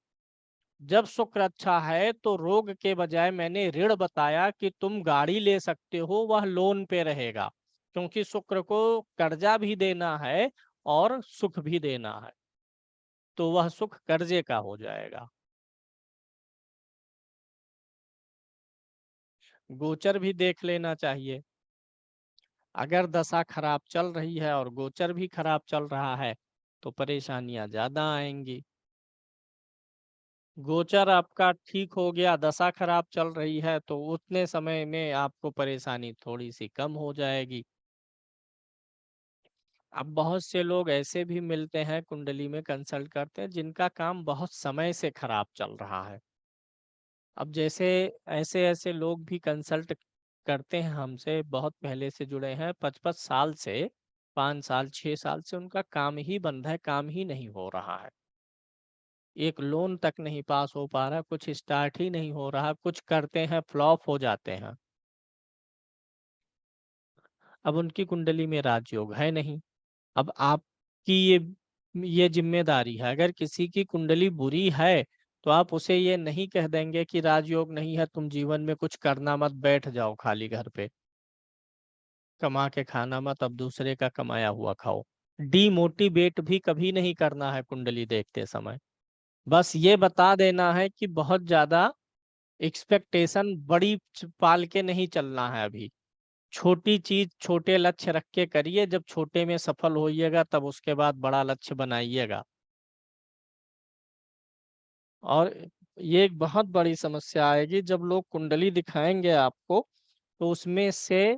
जब शुक्र अच्छा है तो रोग के बजाय मैंने ऋण बताया कि तुम गाड़ी ले सकते हो, वह लोन पे रहेगा, क्योंकि शुक्र को कर्जा भी देना है और सुख भी देना है, तो वह सुख कर्जे का हो जाएगा। गोचर भी देख लेना चाहिए, अगर दशा खराब चल रही है और गोचर भी खराब चल रहा है तो परेशानियां ज्यादा आएंगी। गोचर आपका ठीक हो गया, दशा खराब चल रही है तो उतने समय में आपको परेशानी थोड़ी सी कम हो जाएगी। अब बहुत से लोग ऐसे भी मिलते हैं कुंडली में कंसल्ट करते हैं जिनका काम बहुत समय से खराब चल रहा है। अब जैसे ऐसे ऐसे लोग भी कंसल्ट करते हैं हमसे, बहुत पहले से जुड़े हैं, 55 साल से, 5 साल 6 साल से उनका काम ही बंद है, काम ही नहीं हो रहा है, एक लोन तक नहीं पास हो पा रहा, कुछ स्टार्ट ही नहीं हो रहा, कुछ करते हैं फ्लॉप हो जाते हैं। अब उनकी कुंडली में राजयोग है नहीं। अब आपकी ये जिम्मेदारी है, अगर किसी की कुंडली बुरी है तो आप उसे ये नहीं कह देंगे कि राजयोग नहीं है, तुम जीवन में कुछ करना मत, बैठ जाओ खाली घर पे, कमा के खाना मत, अब दूसरे का कमाया हुआ खाओ। डीमोटिवेट भी कभी नहीं करना है कुंडली देखते समय, बस ये बता देना है कि बहुत ज्यादा एक्सपेक्टेशन बड़ी पाल के नहीं चलना है अभी, छोटी चीज छोटे लक्ष्य रख के करिए, जब छोटे में सफल होइएगा तब उसके बाद बड़ा लक्ष्य बनाइएगा। और ये एक बहुत बड़ी समस्या आएगी जब लोग कुंडली दिखाएंगे आपको, तो उसमें से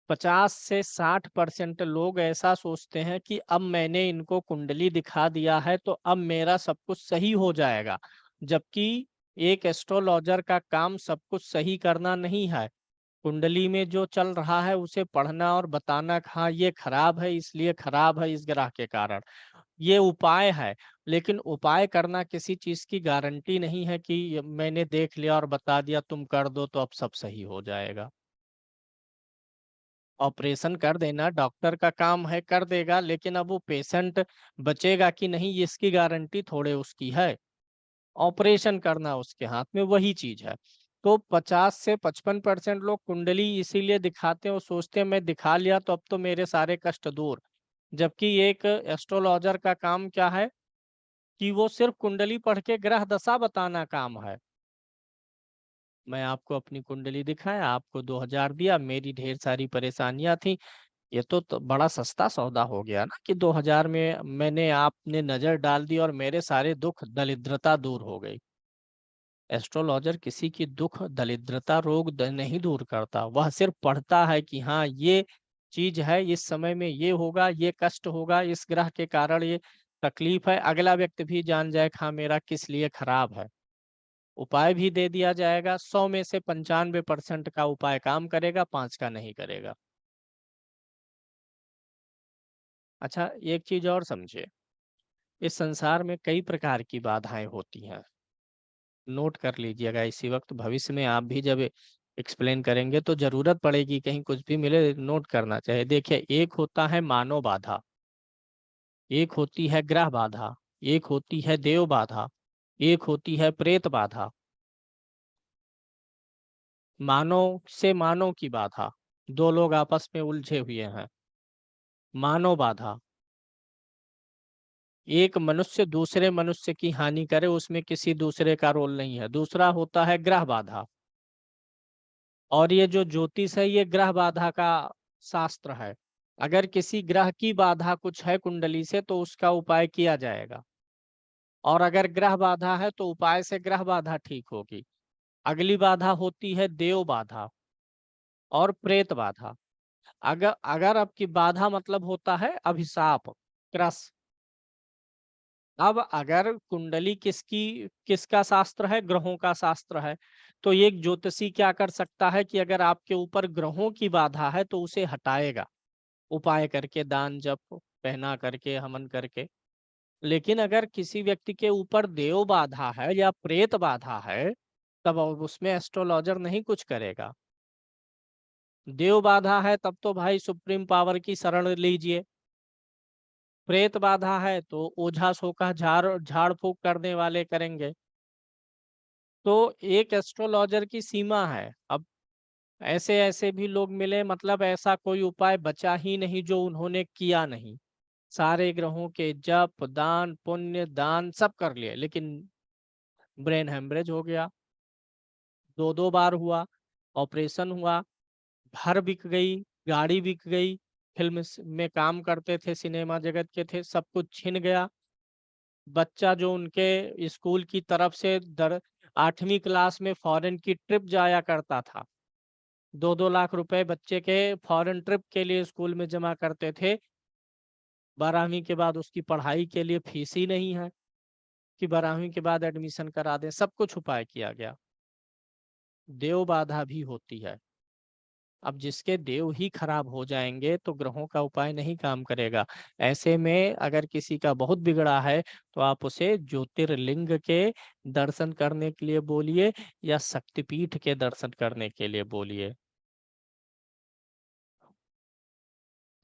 50 से 60% लोग ऐसा सोचते हैं कि अब मैंने इनको कुंडली दिखा दिया है तो अब मेरा सब कुछ सही हो जाएगा, जबकि एक एस्ट्रोलॉजर का काम सब कुछ सही करना नहीं है। कुंडली में जो चल रहा है उसे पढ़ना और बताना कि हाँ ये खराब है, इसलिए खराब है इस ग्रह के कारण, ये उपाय है। लेकिन उपाय करना किसी चीज की गारंटी नहीं है कि मैंने देख लिया और बता दिया तुम कर दो तो अब सब सही हो जाएगा। ऑपरेशन कर देना डॉक्टर का काम है, कर देगा, लेकिन अब वो पेशेंट बचेगा कि नहीं ये इसकी गारंटी थोड़े उसकी है। ऑपरेशन करना उसके हाथ में, वही चीज है। तो 50 से 55% लोग कुंडली इसीलिए दिखाते हैं और सोचते हैं मैं दिखा लिया तो अब तो मेरे सारे कष्ट दूर। जबकि एक एस्ट्रोलॉजर का काम क्या है कि वो सिर्फ कुंडली पढ़ के ग्रह दशा बताना काम है। मैं आपको अपनी कुंडली दिखाया, आपको 2000 दिया, मेरी ढेर सारी परेशानियां थी। ये तो बड़ा सस्ता सौदा हो गया ना कि 2000 में मैंने आपने नजर डाल दी और मेरे सारे दुख दरिद्रता दूर हो गई। एस्ट्रोलॉजर किसी की दुख दरिद्रता रोग नहीं दूर करता, वह सिर्फ पढ़ता है कि हाँ ये चीज है, इस समय में ये होगा, ये कष्ट होगा, इस ग्रह के कारण ये तकलीफ है। अगला व्यक्ति भी जान जाए हाँ मेरा किस लिए खराब है। उपाय भी दे दिया जाएगा, 100 में से 95% का उपाय काम करेगा, 5 का नहीं करेगा। अच्छा, एक चीज और समझिए, इस संसार में कई प्रकार की बाधाएं होती हैं। नोट कर लीजिएगा इसी वक्त, भविष्य में आप भी जब एक्सप्लेन करेंगे तो जरूरत पड़ेगी, कहीं कुछ भी मिले नोट करना चाहिए। देखिए, एक होता है मानव बाधा, एक होती है ग्रह बाधा, एक होती है देव बाधा, एक होती है प्रेत बाधा। मानव से मानव की बाधा, दो लोग आपस में उलझे हुए हैं, मानव बाधा। एक मनुष्य दूसरे मनुष्य की हानि करे, उसमें किसी दूसरे का रोल नहीं है। दूसरा होता है ग्रह बाधा, और ये जो ज्योतिष है ये ग्रह बाधा का शास्त्र है। अगर किसी ग्रह की बाधा कुछ है कुंडली से तो उसका उपाय किया जाएगा, और अगर ग्रह बाधा है तो उपाय से ग्रह बाधा ठीक होगी। अगली बाधा होती है देव बाधा और प्रेत बाधा। अगर अगर आपकी बाधा मतलब होता है अभिशाप, क्रस। अब अगर कुंडली किसका शास्त्र है, ग्रहों का शास्त्र है, तो एक ज्योतिषी क्या कर सकता है कि अगर आपके ऊपर ग्रहों की बाधा है तो उसे हटाएगा, उपाय करके, दान जप पहना करके, हवन करके। लेकिन अगर किसी व्यक्ति के ऊपर देव बाधा है या प्रेत बाधा है, तब अब उसमें एस्ट्रोलॉजर नहीं कुछ करेगा। देव बाधा है तब तो भाई सुप्रीम पावर की शरण लीजिए। प्रेत बाधा है तो ओझा सोखा झाड़ फूक करने वाले करेंगे। तो एक एस्ट्रोलॉजर की सीमा है। अब ऐसे ऐसे भी लोग मिले, मतलब ऐसा कोई उपाय बचा ही नहीं जो उन्होंने किया नहीं। सारे ग्रहों के जप दान पुण्य दान सब कर लिए, लेकिन ब्रेन हेमरेज हो गया, दो दो बार हुआ, ऑपरेशन हुआ, घर बिक गई, गाड़ी बिक गई, फिल्म में काम करते थे, सिनेमा जगत के थे, सब कुछ छिन गया। बच्चा जो उनके स्कूल की तरफ से 8वीं क्लास में फॉरेन की ट्रिप जाया करता था, 2-2 लाख रुपए बच्चे के फॉरेन ट्रिप के लिए स्कूल में जमा करते थे, 12वीं के बाद उसकी पढ़ाई के लिए फीस ही नहीं है कि 12वीं के बाद एडमिशन करा दें। सब कुछ उपाय किया गया। देव बाधा भी होती है। अब जिसके देव ही खराब हो जाएंगे तो ग्रहों का उपाय नहीं काम करेगा। ऐसे में अगर किसी का बहुत बिगड़ा है तो आप उसे ज्योतिर्लिंग के दर्शन करने के लिए बोलिए या शक्तिपीठ के दर्शन करने के लिए बोलिए।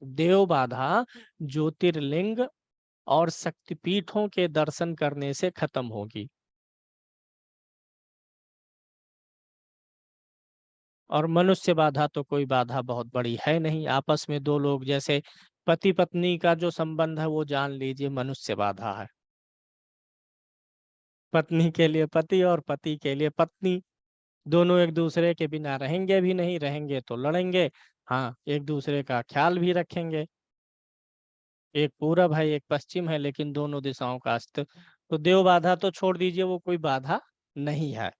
देव बाधा ज्योतिर्लिंग और शक्तिपीठों के दर्शन करने से खत्म होगी। और मनुष्य बाधा तो कोई बाधा बहुत बड़ी है नहीं, आपस में दो लोग जैसे पति पत्नी का जो संबंध है वो जान लीजिए मनुष्य बाधा है। पत्नी के लिए पति और पति के लिए पत्नी, दोनों एक दूसरे के बिना रहेंगे भी नहीं, रहेंगे तो लड़ेंगे। हाँ, एक दूसरे का ख्याल भी रखेंगे। एक पूरब है एक पश्चिम है, लेकिन दोनों दिशाओं का अस्तित्व। तो देव बाधा तो छोड़ दीजिए, वो कोई बाधा नहीं है।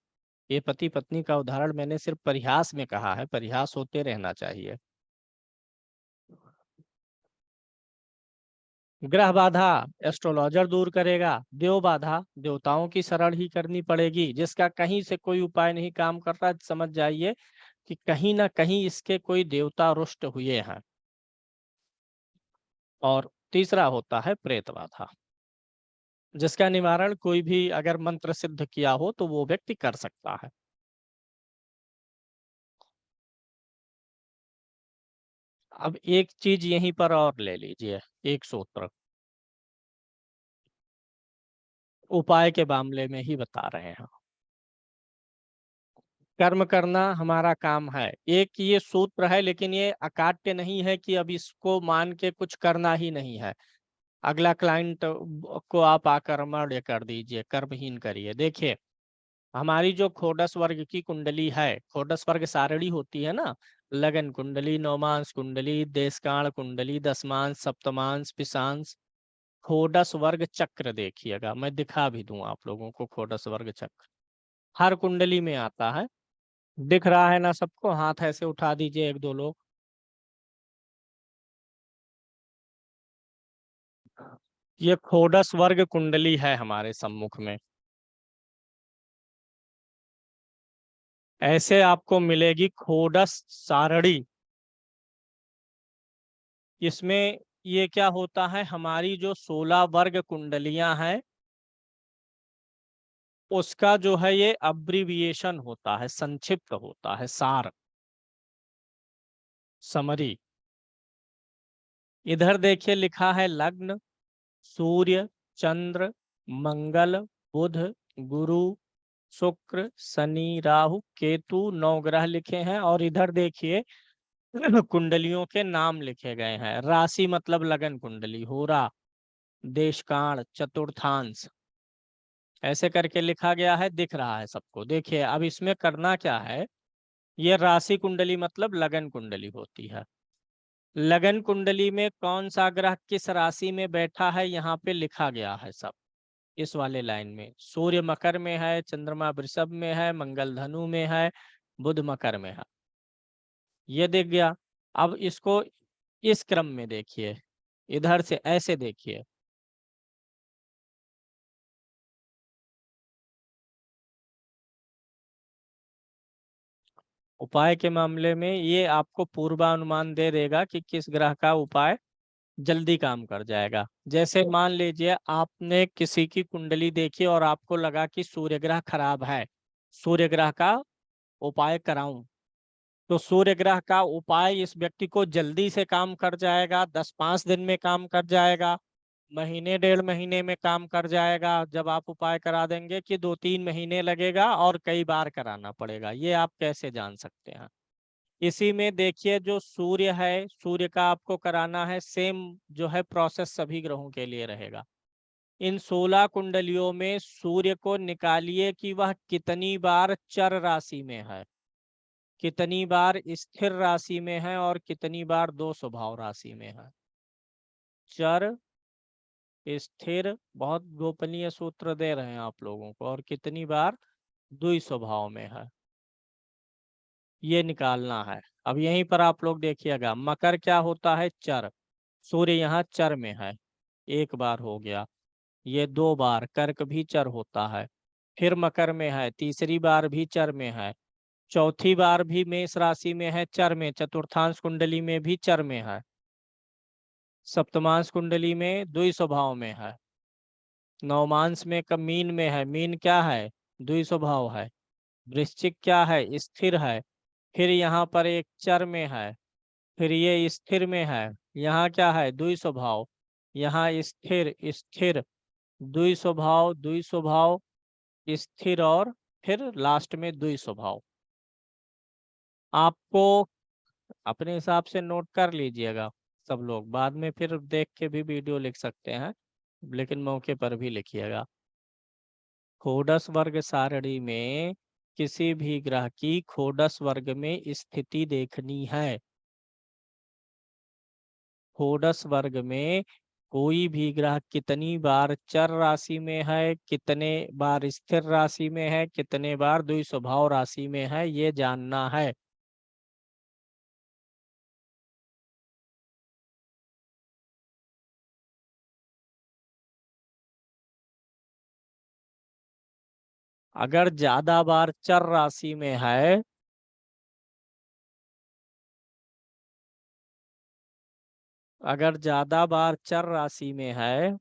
ये पति पत्नी का उदाहरण मैंने सिर्फ परिहास में कहा है, परिहास होते रहना चाहिए। ग्रह बाधा एस्ट्रोलॉजर दूर करेगा, देव बाधा देवताओं की शरण ही करनी पड़ेगी। जिसका कहीं से कोई उपाय नहीं काम कर रहा, समझ जाइए कि कहीं ना कहीं इसके कोई देवता रुष्ट हुए हैं। और तीसरा होता है प्रेत बाधा, जिसका निवारण कोई भी अगर मंत्र सिद्ध किया हो तो वो व्यक्ति कर सकता है। अब एक चीज यहीं पर और ले लीजिए, एक सूत्र उपाय के मामले में ही बता रहे हैं। कर्म करना हमारा काम है, एक ये सूत्र है, लेकिन ये अकाट्य नहीं है कि अब इसको मान के कुछ करना ही नहीं है। अगला क्लाइंट को आप आकर्मण्य कर दीजिए, कर्महीन करिए। देखिए, हमारी जो खोडस वर्ग की कुंडली है, खोडस वर्ग सारणी होती है ना, लगन कुंडली, नौमांस कुंडली, देशकाल कुंडली, दसमांश, सप्तमांश, पिशांश, खोडस वर्ग चक्र देखिएगा, मैं दिखा भी दूं आप लोगों को। खोडस वर्ग चक्र हर कुंडली में आता है, दिख रहा है ना सबको? हाथ ऐसे उठा दीजिए एक दो लोग। ये खोडस वर्ग कुंडली है हमारे सम्मुख में, ऐसे आपको मिलेगी खोडस सारणी। इसमें ये क्या होता है, हमारी जो 16 वर्ग कुंडलियां हैं उसका जो है ये अब्रिविएशन होता है, संक्षिप्त होता है, सार, समरी। इधर देखिए लिखा है लग्न, सूर्य, चंद्र, मंगल, बुध, गुरु, शुक्र, शनि, राहु, केतु, 9 ग्रह लिखे हैं। और इधर देखिए कुंडलियों के नाम लिखे गए हैं। राशि मतलब लगन कुंडली, होरा, देशकाल, चतुर्थांश, ऐसे करके लिखा गया है, दिख रहा है सबको। देखिए अब इसमें करना क्या है, ये राशि कुंडली मतलब लगन कुंडली होती है। लगन कुंडली में कौन सा ग्रह किस राशि में बैठा है यहाँ पे लिखा गया है सब, इस वाले लाइन में। सूर्य मकर में है, चंद्रमा वृषभ में है, मंगल धनु में है, बुध मकर में है, ये दिख गया। अब इसको इस क्रम में देखिए, इधर से ऐसे देखिए, उपाय के मामले में ये आपको पूर्वानुमान दे देगा कि किस ग्रह का उपाय जल्दी काम कर जाएगा। जैसे मान लीजिए आपने किसी की कुंडली देखी और आपको लगा कि सूर्य ग्रह खराब है, सूर्य ग्रह का उपाय कराऊं, तो सूर्य ग्रह का उपाय इस व्यक्ति को जल्दी से काम कर जाएगा, 10-5 दिन में काम कर जाएगा, महीने 1.5 महीने में काम कर जाएगा। जब आप उपाय करा देंगे कि 2-3 महीने लगेगा और कई बार कराना पड़ेगा, ये आप कैसे जान सकते हैं? इसी में देखिए जो सूर्य है, सूर्य का आपको कराना है, सेम जो है प्रोसेस सभी ग्रहों के लिए रहेगा। इन 16 कुंडलियों में सूर्य को निकालिए कि वह कितनी बार चर राशि में है, कितनी बार स्थिर राशि में है, और कितनी बार दो स्वभाव राशि में है। चर, स्थिर, बहुत गोपनीय सूत्र दे रहे हैं आप लोगों को, और कितनी बार द्वि स्वभाव में है, ये निकालना है। अब यहीं पर आप लोग देखिएगा, मकर क्या होता है, चर, सूर्य यहाँ चर में है, एक बार हो गया। ये 2 बार, कर्क भी चर होता है। फिर मकर में है, तीसरी बार भी चर में है, चौथी बार भी मेष राशि में है, चर में, चतुर्थांश कुंडली में भी चर में है, सप्तमांश कुंडली में द्वि स्वभाव में है, नवमांश में कब मीन में है, मीन क्या है, द्वि स्वभाव है, वृश्चिक क्या है, स्थिर है, फिर यहाँ पर एक चर में है, फिर ये स्थिर में है, यहाँ क्या है, द्वि स्वभाव, यहाँ स्थिर स्थिर, द्वि स्वभाव द्वि स्वभाव, स्थिर, और फिर लास्ट में द्वि स्वभाव। आपको अपने हिसाब से नोट कर लीजिएगा सब लोग, बाद में फिर देख के भी वीडियो लिख सकते हैं, लेकिन मौके पर भी लिखिएगा। खोडस वर्ग सारणी में किसी भी ग्रह की खोडस वर्ग में स्थिति देखनी है। खोडस वर्ग में कोई भी ग्रह कितनी बार चर राशि में है, कितने बार स्थिर राशि में है, कितने बार द्वि स्वभाव राशि में है, ये जानना है। अगर ज्यादा बार चर राशि में है, अगर ज्यादा बार चर राशि में है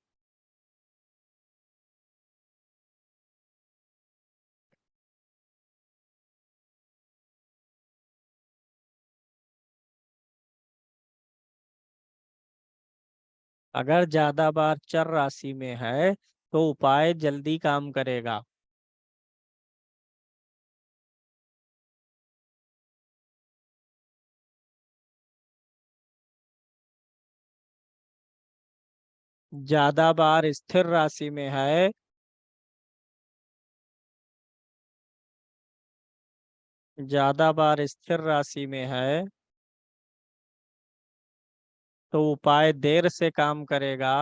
अगर ज्यादा बार चर राशि में है तो उपाय जल्दी काम करेगा। ज्यादा बार स्थिर राशि में है ज्यादा बार स्थिर राशि में है तो उपाय देर से काम करेगा।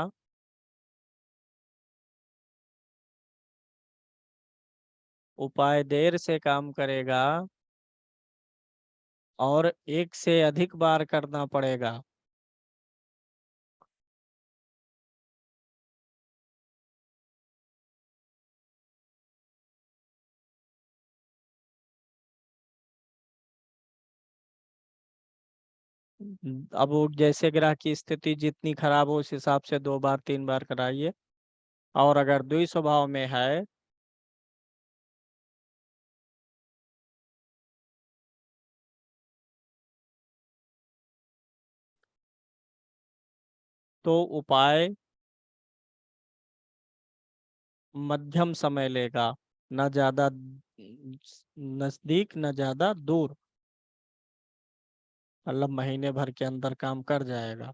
उपाय देर से काम करेगा और एक से अधिक बार करना पड़ेगा। अब वो जैसे ग्रह की स्थिति जितनी खराब हो उस हिसाब से 2 बार 3 बार कराइए। और अगर द्वि स्वभाव में है तो उपाय मध्यम समय लेगा, न ज्यादा नजदीक न ज्यादा दूर। मतलब महीने भर के अंदर काम कर जाएगा।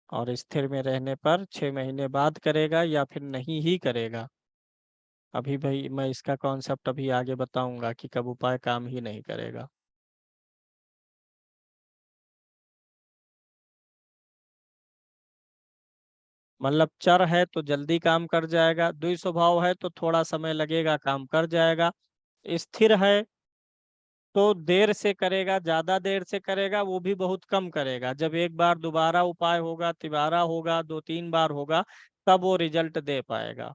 और स्थिर में रहने पर 6 महीने बाद करेगा या फिर नहीं ही करेगा। अभी भाई मैं इसका कॉन्सेप्ट अभी आगे बताऊंगा कि कब उपाय काम ही नहीं करेगा। मतलब चर है तो जल्दी काम कर जाएगा, द्वि स्वभाव है तो थोड़ा समय लगेगा, काम कर जाएगा। स्थिर है तो देर से करेगा, ज्यादा देर से करेगा, वो भी बहुत कम करेगा। जब एक बार दोबारा उपाय होगा, तिबारा होगा, 2 3 बार होगा, तब वो रिजल्ट दे पाएगा।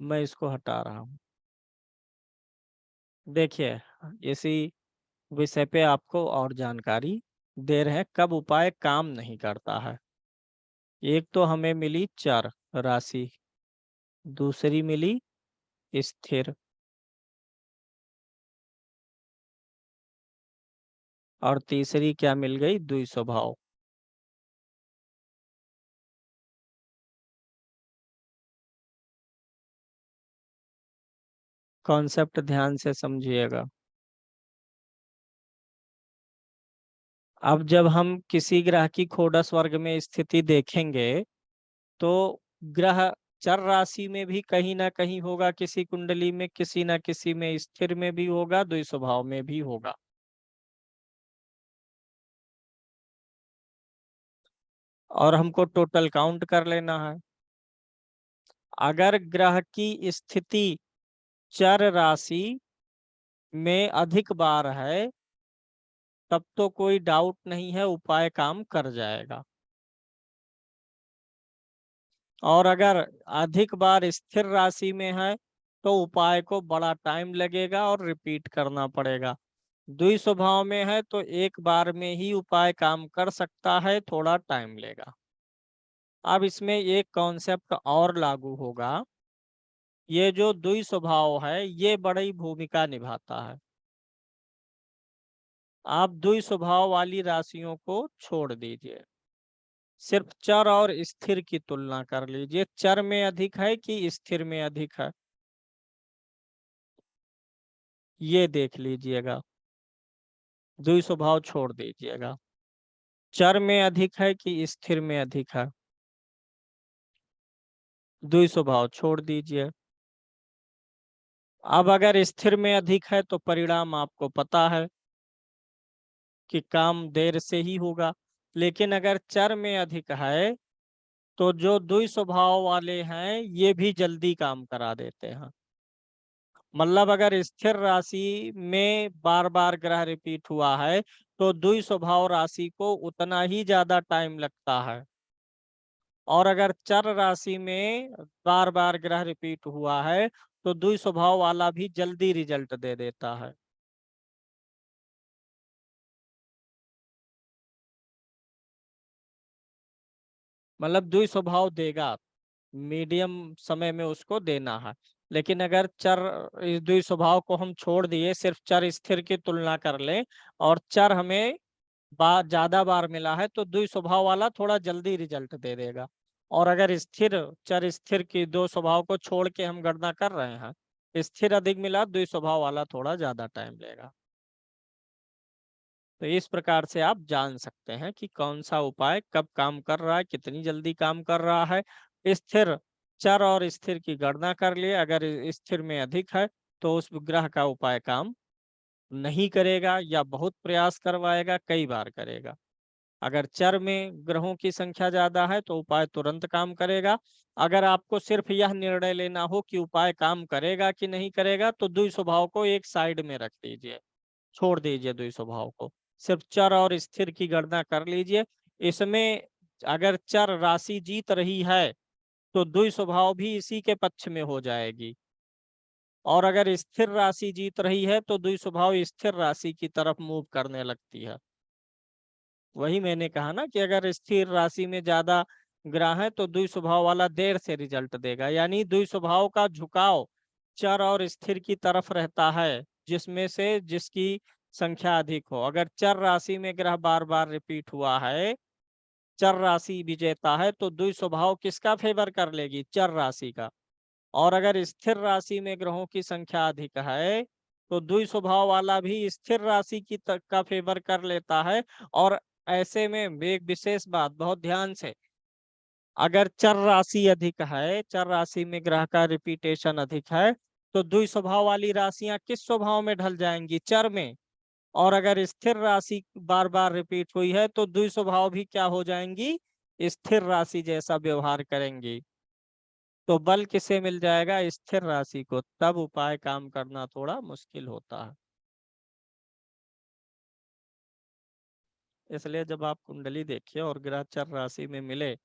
मैं इसको हटा रहा हूँ। देखिए, इसी विषय पे आपको और जानकारी दे रहे हैं कब उपाय काम नहीं करता है। एक तो हमें मिली चर राशि, दूसरी मिली स्थिर, और तीसरी क्या मिल गई, द्वि स्वभाव। कॉन्सेप्ट ध्यान से समझिएगा। अब जब हम किसी ग्रह की खोडस वर्ग में स्थिति देखेंगे तो ग्रह चर राशि में भी कहीं ना कहीं होगा, किसी कुंडली में किसी ना किसी में स्थिर में भी होगा, द्वि स्वभाव में भी होगा। और हमको टोटल काउंट कर लेना है। अगर ग्रह की स्थिति चर राशि में अधिक बार है तब तो कोई डाउट नहीं है, उपाय काम कर जाएगा। और अगर अधिक बार स्थिर राशि में है तो उपाय को बड़ा टाइम लगेगा और रिपीट करना पड़ेगा। द्वि स्वभाव में है तो एक बार में ही उपाय काम कर सकता है, थोड़ा टाइम लेगा। अब इसमें एक कॉन्सेप्ट और लागू होगा। ये जो द्वि स्वभाव है ये बड़ी भूमिका निभाता है। आप द्वि स्वभाव वाली राशियों को छोड़ दीजिए, सिर्फ चर और स्थिर की तुलना कर लीजिए, चर में अधिक है कि स्थिर में अधिक है, ये देख लीजिएगा। द्वि स्वभाव छोड़ दीजिएगा, चर में अधिक है कि स्थिर में अधिक है, द्वि स्वभाव छोड़ दीजिए। अब अगर स्थिर में अधिक है तो परिणाम आपको पता है कि काम देर से ही होगा। लेकिन अगर चर में अधिक है तो जो द्वि स्वभाव वाले हैं ये भी जल्दी काम करा देते हैं। मतलब अगर स्थिर राशि में बार बार ग्रह रिपीट हुआ है तो द्वि स्वभाव राशि को उतना ही ज्यादा टाइम लगता है। और अगर चर राशि में बार बार ग्रह रिपीट हुआ है तो द्वि स्वभाव वाला भी जल्दी रिजल्ट दे देता है। मतलब द्वि स्वभाव देगा, मीडियम समय में उसको देना है। लेकिन अगर चर, इस द्वि स्वभाव को हम छोड़ दिए, सिर्फ चर स्थिर की तुलना कर लें और चर हमें ज्यादा बार मिला है, तो द्वि स्वभाव वाला थोड़ा जल्दी रिजल्ट दे देगा। और अगर स्थिर, चर स्थिर की दो स्वभाव को छोड़ के हम गणना कर रहे हैं, स्थिर अधिक मिला, द्वि स्वभाव वाला थोड़ा ज्यादा टाइम लेगा। तो इस प्रकार से आप जान सकते हैं कि कौन सा उपाय कब काम कर रहा है, कितनी जल्दी काम कर रहा है। स्थिर, चर और स्थिर की गणना कर लिए, अगर स्थिर में अधिक है तो उस ग्रह का उपाय काम नहीं करेगा या बहुत प्रयास करवाएगा, कई बार करेगा। अगर चर में ग्रहों की संख्या ज्यादा है तो उपाय तुरंत काम करेगा। अगर आपको सिर्फ यह निर्णय लेना हो कि उपाय काम करेगा कि नहीं करेगा, तो द्वि स्वभाव को एक साइड में रख दीजिए, छोड़ दीजिए द्वि स्वभाव को, सिर्फ चर और स्थिर की गणना कर लीजिए। इसमें अगर चर राशि जीत रही है तो द्वि स्वभाव भी इसी के पक्ष में हो जाएगी, और अगर स्थिर राशि जीत रही है तो द्वि स्वभाव स्थिर राशि की तरफ मूव करने लगती है। वही मैंने कहा ना कि अगर स्थिर राशि में ज्यादा ग्रह है तो द्वि स्वभाव वाला देर से रिजल्ट देगा, यानी द्वि स्वभाव का झुकाव चर और स्थिर की तरफ रहता है, जिसमें से जिसकी संख्या अधिक हो। अगर चर राशि में ग्रह बार बार रिपीट हुआ है, चर राशि विजेता है, तो द्वि स्वभाव किसका फेवर कर लेगी? चर राशि का। और अगर स्थिर राशि में ग्रहों की संख्या अधिक है तो द्वि स्वभाव वाला भी स्थिर राशि की का फेवर कर लेता है। और ऐसे में एक विशेष बात, बहुत ध्यान से, अगर चर राशि अधिक है, चर राशि में ग्रह का रिपीटेशन अधिक है, तो द्वि स्वभाव वाली राशियां किस स्वभाव में ढल जाएंगी? चर में। और अगर स्थिर राशि बार बार रिपीट हुई है तो द्वि स्वभाव भी क्या हो जाएंगी? स्थिर राशि जैसा व्यवहार करेंगी। तो बल किसे मिल जाएगा? स्थिर राशि को। तब उपाय काम करना थोड़ा मुश्किल होता है। इसलिए जब आप कुंडली देखिए और ग्रह चर राशि में मिले,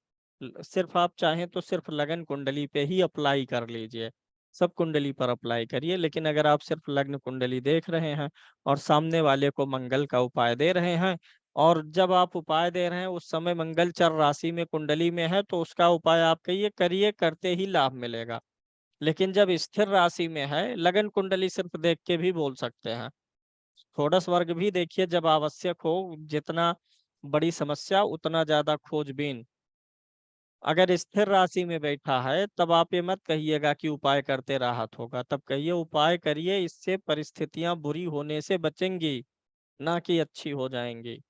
सिर्फ आप चाहें तो सिर्फ लगन कुंडली पे ही अप्लाई कर लीजिए, सब कुंडली पर अप्लाई करिए। लेकिन अगर आप सिर्फ लग्न कुंडली देख रहे हैं और सामने वाले को मंगल का उपाय दे रहे हैं, और जब आप उपाय दे रहे हैं उस समय मंगल चर राशि में कुंडली में है, तो उसका उपाय आप कहिए, करिए, करते ही लाभ मिलेगा। लेकिन जब स्थिर राशि में है, लगन कुंडली सिर्फ देख के भी बोल सकते हैं। षोडश वर्ग भी देखिए जब आवश्यक हो, जितना बड़ी समस्या उतना ज्यादा खोजबीन। अगर स्थिर राशि में बैठा है तब आप ये मत कहिएगा कि उपाय करते राहत होगा, तब कहिए उपाय करिए, इससे परिस्थितियां बुरी होने से बचेंगी, ना कि अच्छी हो जाएंगी।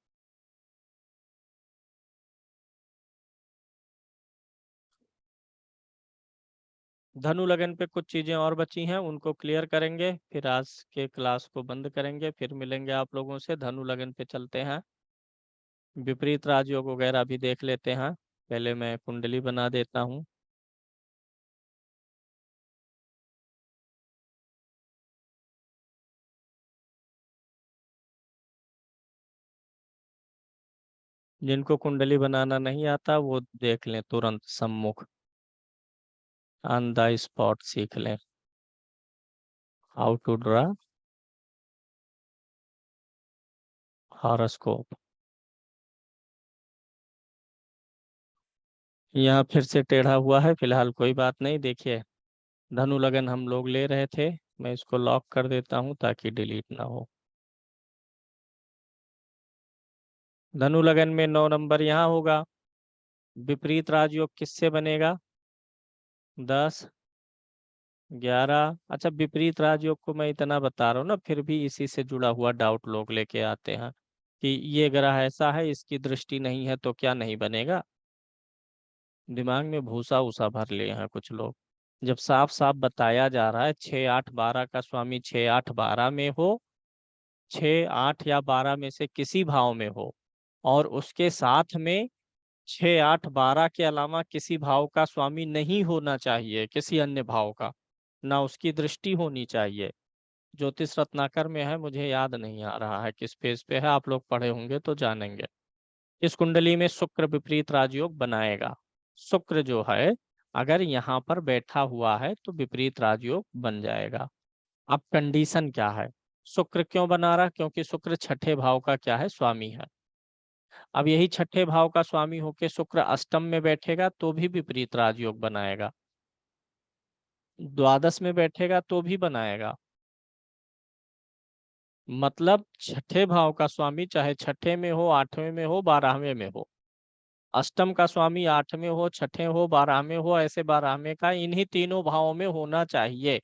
धनु लगन पे कुछ चीजें और बची हैं, उनको क्लियर करेंगे, फिर आज के क्लास को बंद करेंगे, फिर मिलेंगे आप लोगों से। धनु लगन पे चलते हैं, विपरीत राजयोग वगैरह भी देख लेते हैं। पहले मैं कुंडली बना देता हूँ। जिनको कुंडली बनाना नहीं आता वो देख लें तुरंत सम्मुख, ऑन द स्पॉट सीख लें हाउ टू ड्रा हॉरोस्कोप। यहाँ फिर से टेढ़ा हुआ है, फिलहाल कोई बात नहीं। देखिए, धनु लगन हम लोग ले रहे थे, मैं इसको लॉक कर देता हूँ ताकि डिलीट ना हो। धनु लगन में 9 नंबर यहाँ होगा। विपरीत राजयोग किससे बनेगा? 10, 11। अच्छा, विपरीत राजयोग को मैं इतना बता रहा हूँ ना, फिर भी इसी से जुड़ा हुआ डाउट लोग लेके आते हैं कि ये ग्रह ऐसा है, इसकी दृष्टि नहीं है तो क्या नहीं बनेगा। दिमाग में भूसा उसा भर लिए हैं कुछ लोग। जब साफ साफ बताया जा रहा है 6, 8, 12 का स्वामी 6, 8, 12 में हो, 6, 8 या 12 में से किसी भाव में हो, और उसके साथ में 6, 8, 12 के अलावा किसी भाव का स्वामी नहीं होना चाहिए, किसी अन्य भाव का, ना उसकी दृष्टि होनी चाहिए। ज्योतिष रत्नाकर में है, मुझे याद नहीं आ रहा है किस पेज पे है, आप लोग पढ़े होंगे तो जानेंगे। इस कुंडली में शुक्र विपरीत राजयोग बनाएगा। शुक्र जो है अगर यहाँ पर बैठा हुआ है तो विपरीत राजयोग बन जाएगा। अब कंडीशन क्या है? शुक्र क्यों बना रहा? क्योंकि शुक्र छठे भाव का क्या है? स्वामी है। अब यही छठे भाव का स्वामी होके शुक्र अष्टम में बैठेगा तो भी विपरीत राजयोग बनाएगा, द्वादश में बैठेगा तो भी बनाएगा। मतलब छठे भाव का स्वामी चाहे छठे में हो, आठवें में हो, 12वें में हो, अष्टम का स्वामी 8वें हो, छठे हो, 12वें हो, ऐसे 12वें का इन्हीं तीनों भावों में होना चाहिए।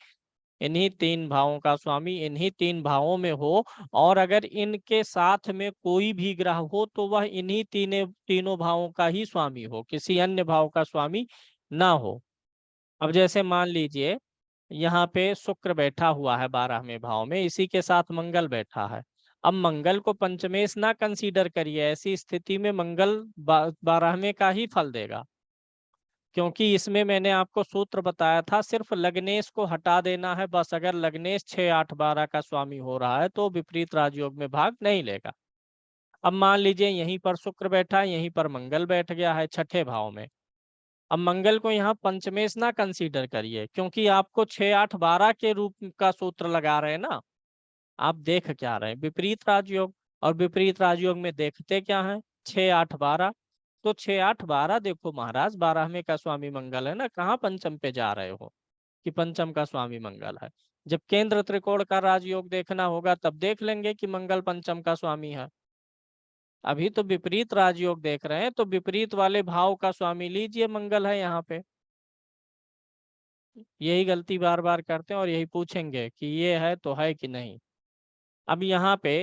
इन्हीं तीन भावों का स्वामी इन्हीं तीन भावों में हो, और अगर इनके साथ में कोई भी ग्रह हो तो वह इन्हीं तीनों भावों का ही स्वामी हो, किसी अन्य भाव का स्वामी ना हो। अब जैसे मान लीजिए यहाँ पे शुक्र बैठा हुआ है 12वें भाव में, इसी के साथ मंगल बैठा है। अब मंगल को पंचमेश ना कंसीडर करिए, ऐसी स्थिति में मंगल 12वें का ही फल देगा, क्योंकि इसमें मैंने आपको सूत्र बताया था, सिर्फ लग्नेश को हटा देना है बस। अगर लग्नेश 6, 8, 12 का स्वामी हो रहा है तो विपरीत राजयोग में भाग नहीं लेगा। अब मान लीजिए यहीं पर शुक्र बैठा है, यहीं पर मंगल बैठ गया है छठे भाव में। अब मंगल को यहाँ पंचमेश ना कंसीडर करिए, क्योंकि आपको 6, 8, 12 के रूप का सूत्र लगा रहे हैं ना। आप देख क्या रहे हैं, विपरीत राजयोग। और विपरीत राजयोग में देखते क्या है, 6, 8, 12। तो 6, 8, 12 देखो महाराज, 12वें का स्वामी मंगल है ना, कहाँ पंचम पे जा रहे हो कि पंचम का स्वामी मंगल है। जब केंद्र त्रिकोण का राजयोग देखना होगा तब देख लेंगे कि मंगल पंचम का स्वामी है। अभी तो विपरीत राजयोग देख रहे हैं, तो विपरीत वाले भाव का स्वामी लीजिए, मंगल है यहाँ पे। यही गलती बार बार करते हैं और यही पूछेंगे कि ये है तो है कि नहीं। अब यहाँ पे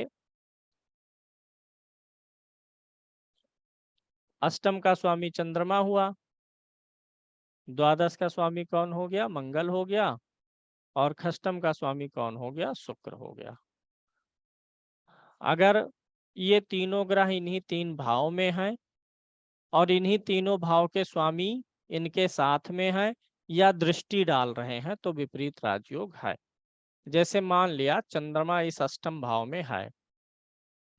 अष्टम का स्वामी चंद्रमा हुआ, द्वादश का स्वामी कौन हो गया, मंगल हो गया, और खष्टम का स्वामी कौन हो गया, शुक्र हो गया। अगर ये तीनों ग्रह इन्हीं तीन भाव में हैं और इन्हीं तीनों भाव के स्वामी इनके साथ में हैं या दृष्टि डाल रहे हैं तो विपरीत राजयोग है। जैसे मान लिया चंद्रमा इस अष्टम भाव में है,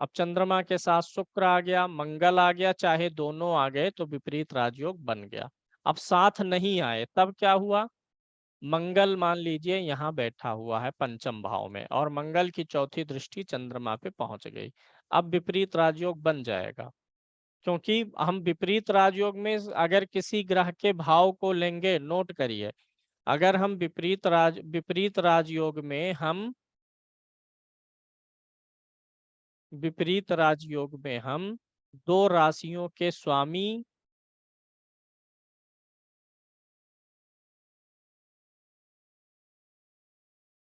अब चंद्रमा के साथ शुक्र आ गया, मंगल आ गया, चाहे दोनों आ गए तो विपरीत राजयोग बन गया। अब साथ नहीं आए तब क्या हुआ, मंगल मान लीजिए यहाँ बैठा हुआ है पंचम भाव में और मंगल की चौथी दृष्टि चंद्रमा पे पहुंच गई। अब विपरीत राजयोग बन जाएगा, क्योंकि हम विपरीत राजयोग में अगर किसी ग्रह के भाव को लेंगे, नोट करिए, अगर हम विपरीत राजयोग में विपरीत राजयोग में हम दो राशियों के स्वामी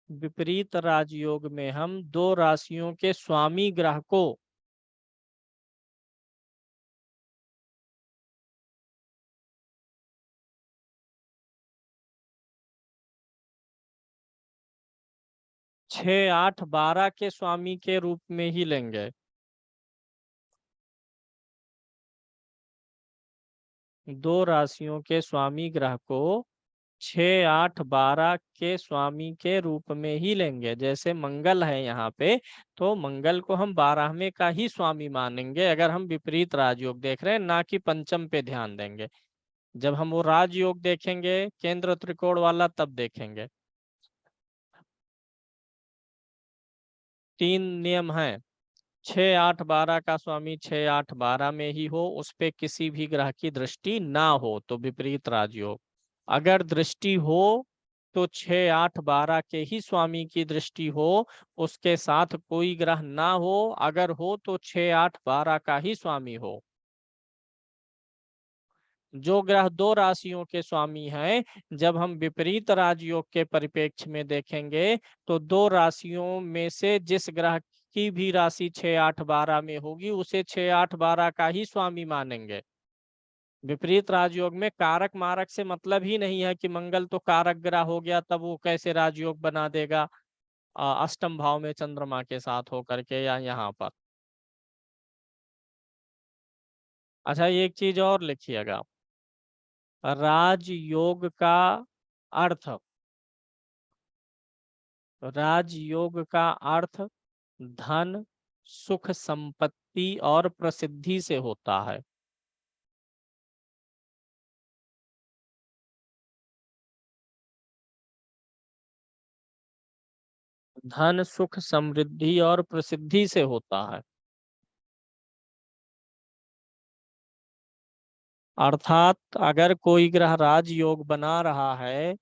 विपरीत राजयोग में हम दो राशियों के स्वामी ग्रह को छः, 8, 12 के स्वामी के रूप में ही लेंगे। दो राशियों के स्वामी ग्रह को 6, 8, 12 के स्वामी के रूप में ही लेंगे। जैसे मंगल है यहाँ पे, तो मंगल को हम 12वें का ही स्वामी मानेंगे अगर हम विपरीत राजयोग देख रहे हैं, ना कि पंचम पे ध्यान देंगे। जब हम वो राजयोग देखेंगे केंद्र त्रिकोण वाला तब देखेंगे। तीन नियम हैं, 6, 8, 12 का स्वामी 6, 8, 12 में ही हो, उस पे किसी भी ग्रह की दृष्टि ना हो तो विपरीत राजयोग। अगर दृष्टि हो तो 6, 8, 12 के ही स्वामी की दृष्टि हो, उसके साथ कोई ग्रह ना हो, अगर हो तो 6, 8, 12 का ही स्वामी हो। जो ग्रह दो राशियों के स्वामी हैं, जब हम विपरीत राजयोग के परिप्रेक्ष्य में देखेंगे तो दो राशियों में से जिस ग्रह की भी राशि 6, 8, 12 में होगी उसे 6, 8, 12 का ही स्वामी मानेंगे। विपरीत राजयोग में कारक मारक से मतलब ही नहीं है कि मंगल तो कारक ग्रह हो गया तब वो कैसे राजयोग बना देगा अष्टम भाव में चंद्रमा के साथ होकर के या यहाँ पर। अच्छा, एक चीज और लिखिएगा, राजयोग का अर्थ, राजयोग का अर्थ धन, सुख, संपत्ति और प्रसिद्धि से होता है। धन, सुख, समृद्धि और प्रसिद्धि से होता है। अर्थात अगर कोई ग्रह राजयोग बना रहा है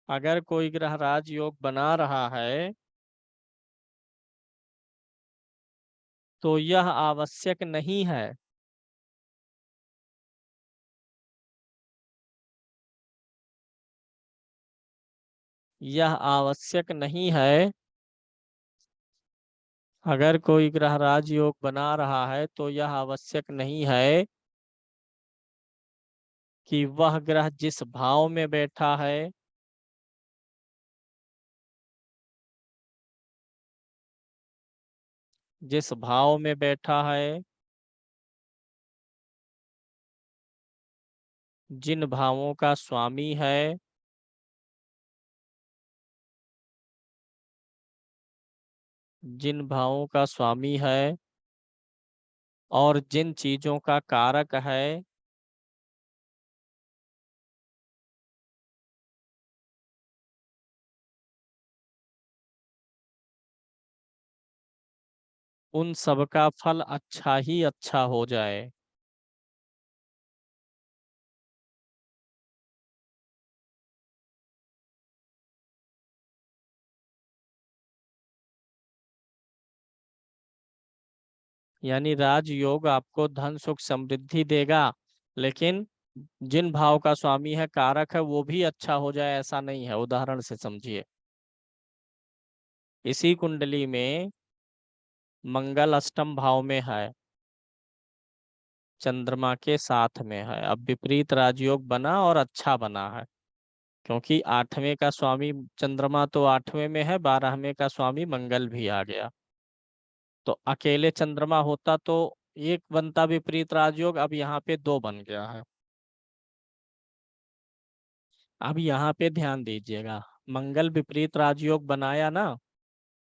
अगर कोई ग्रह राजयोग बना रहा है तो यह आवश्यक नहीं है यह आवश्यक नहीं है अगर कोई ग्रह राजयोग बना रहा है तो यह आवश्यक नहीं है कि वह ग्रह जिस भाव में बैठा है जिस भाव में बैठा है जिन भावों का स्वामी है जिन भावों का स्वामी है और जिन चीजों का कारक है उन सब का फल अच्छा ही अच्छा हो जाए। यानी राजयोग आपको धन सुख समृद्धि देगा, लेकिन जिन भाव का स्वामी है कारक है वो भी अच्छा हो जाए ऐसा नहीं है। उदाहरण से समझिए, इसी कुंडली में मंगल अष्टम भाव में है, चंद्रमा के साथ में है। अब विपरीत राजयोग बना और अच्छा बना है, क्योंकि आठवें का स्वामी चंद्रमा तो आठवें में है, 12वें का स्वामी मंगल भी आ गया। तो अकेले चंद्रमा होता तो एक बनता विपरीत राजयोग, अब यहाँ पे दो बन गया है। अब यहाँ पे ध्यान दीजिएगा, मंगल विपरीत राजयोग बनाया ना,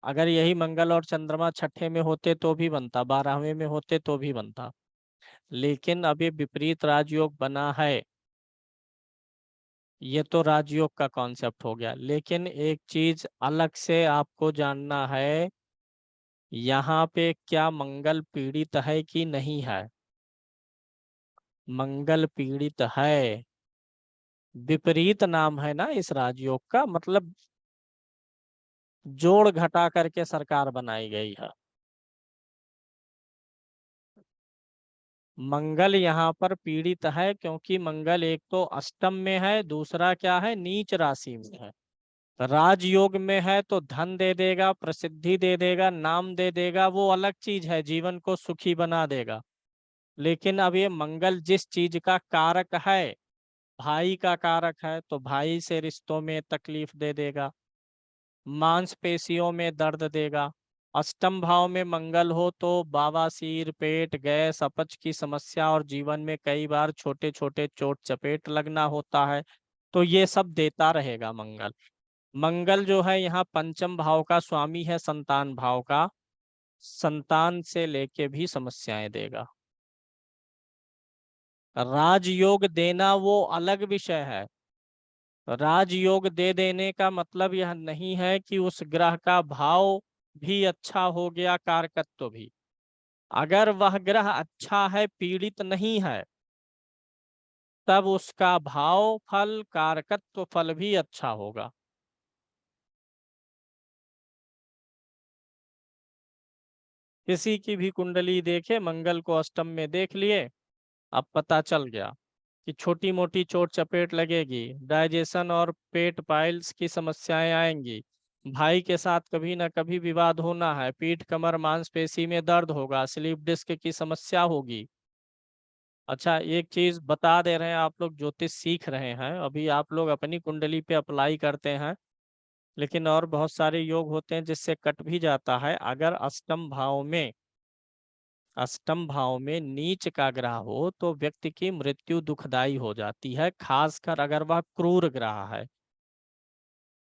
अगर यही मंगल और चंद्रमा छठे में होते तो भी बनता, 12वें में होते तो भी बनता, लेकिन अब ये विपरीत राजयोग बना है। ये तो राजयोग का कॉन्सेप्ट हो गया, लेकिन एक चीज अलग से आपको जानना है, यहाँ पे क्या मंगल पीड़ित है कि नहीं है? मंगल पीड़ित है। विपरीत नाम है ना इस राजयोग का, मतलब जोड़ घटा करके सरकार बनाई गई है। मंगल यहाँ पर पीड़ित है क्योंकि मंगल एक तो अष्टम में है, दूसरा क्या है, नीच राशि में है। राजयोग में है तो धन दे देगा, प्रसिद्धि दे देगा, नाम दे देगा, वो अलग चीज है, जीवन को सुखी बना देगा। लेकिन अब ये मंगल जिस चीज का कारक है, भाई का कारक है, तो भाई से रिश्तों में तकलीफ दे देगा, मांसपेशियों में दर्द देगा। अष्टम भाव में मंगल हो तो बवासीर, पेट, गैस, अपच की समस्या और जीवन में कई बार छोटे छोटे चोट चपेट लगना होता है। तो ये सब देता रहेगा मंगल। मंगल जो है यहाँ पंचम भाव का स्वामी है, संतान भाव का, संतान से लेके भी समस्याएं देगा। राजयोग देना वो अलग विषय है। राजयोग दे देने का मतलब यह नहीं है कि उस ग्रह का भाव भी अच्छा हो गया, कारकत्व भी। अगर वह ग्रह अच्छा है, पीड़ित नहीं है, तब उसका भाव फल, कारकत्व फल भी अच्छा होगा। किसी की भी कुंडली देखे, मंगल को अष्टम में देख लिए, अब पता चल गया कि छोटी मोटी चोट चपेट लगेगी, डाइजेशन और पेट पाइल्स की समस्याएं आएंगी, भाई के साथ कभी ना कभी विवाद होना है, पीठ कमर मांसपेशी में दर्द होगा, स्लीप डिस्क की समस्या होगी। अच्छा, एक चीज बता दे रहे हैं, आप लोग ज्योतिष सीख रहे हैं, अभी आप लोग अपनी कुंडली पे अप्लाई करते हैं, लेकिन और बहुत सारे योग होते हैं जिससे कट भी जाता है। अगर अष्टम भाव में नीच का ग्रह हो तो व्यक्ति की मृत्यु दुखदाई हो जाती है, खासकर अगर वह क्रूर ग्रह है।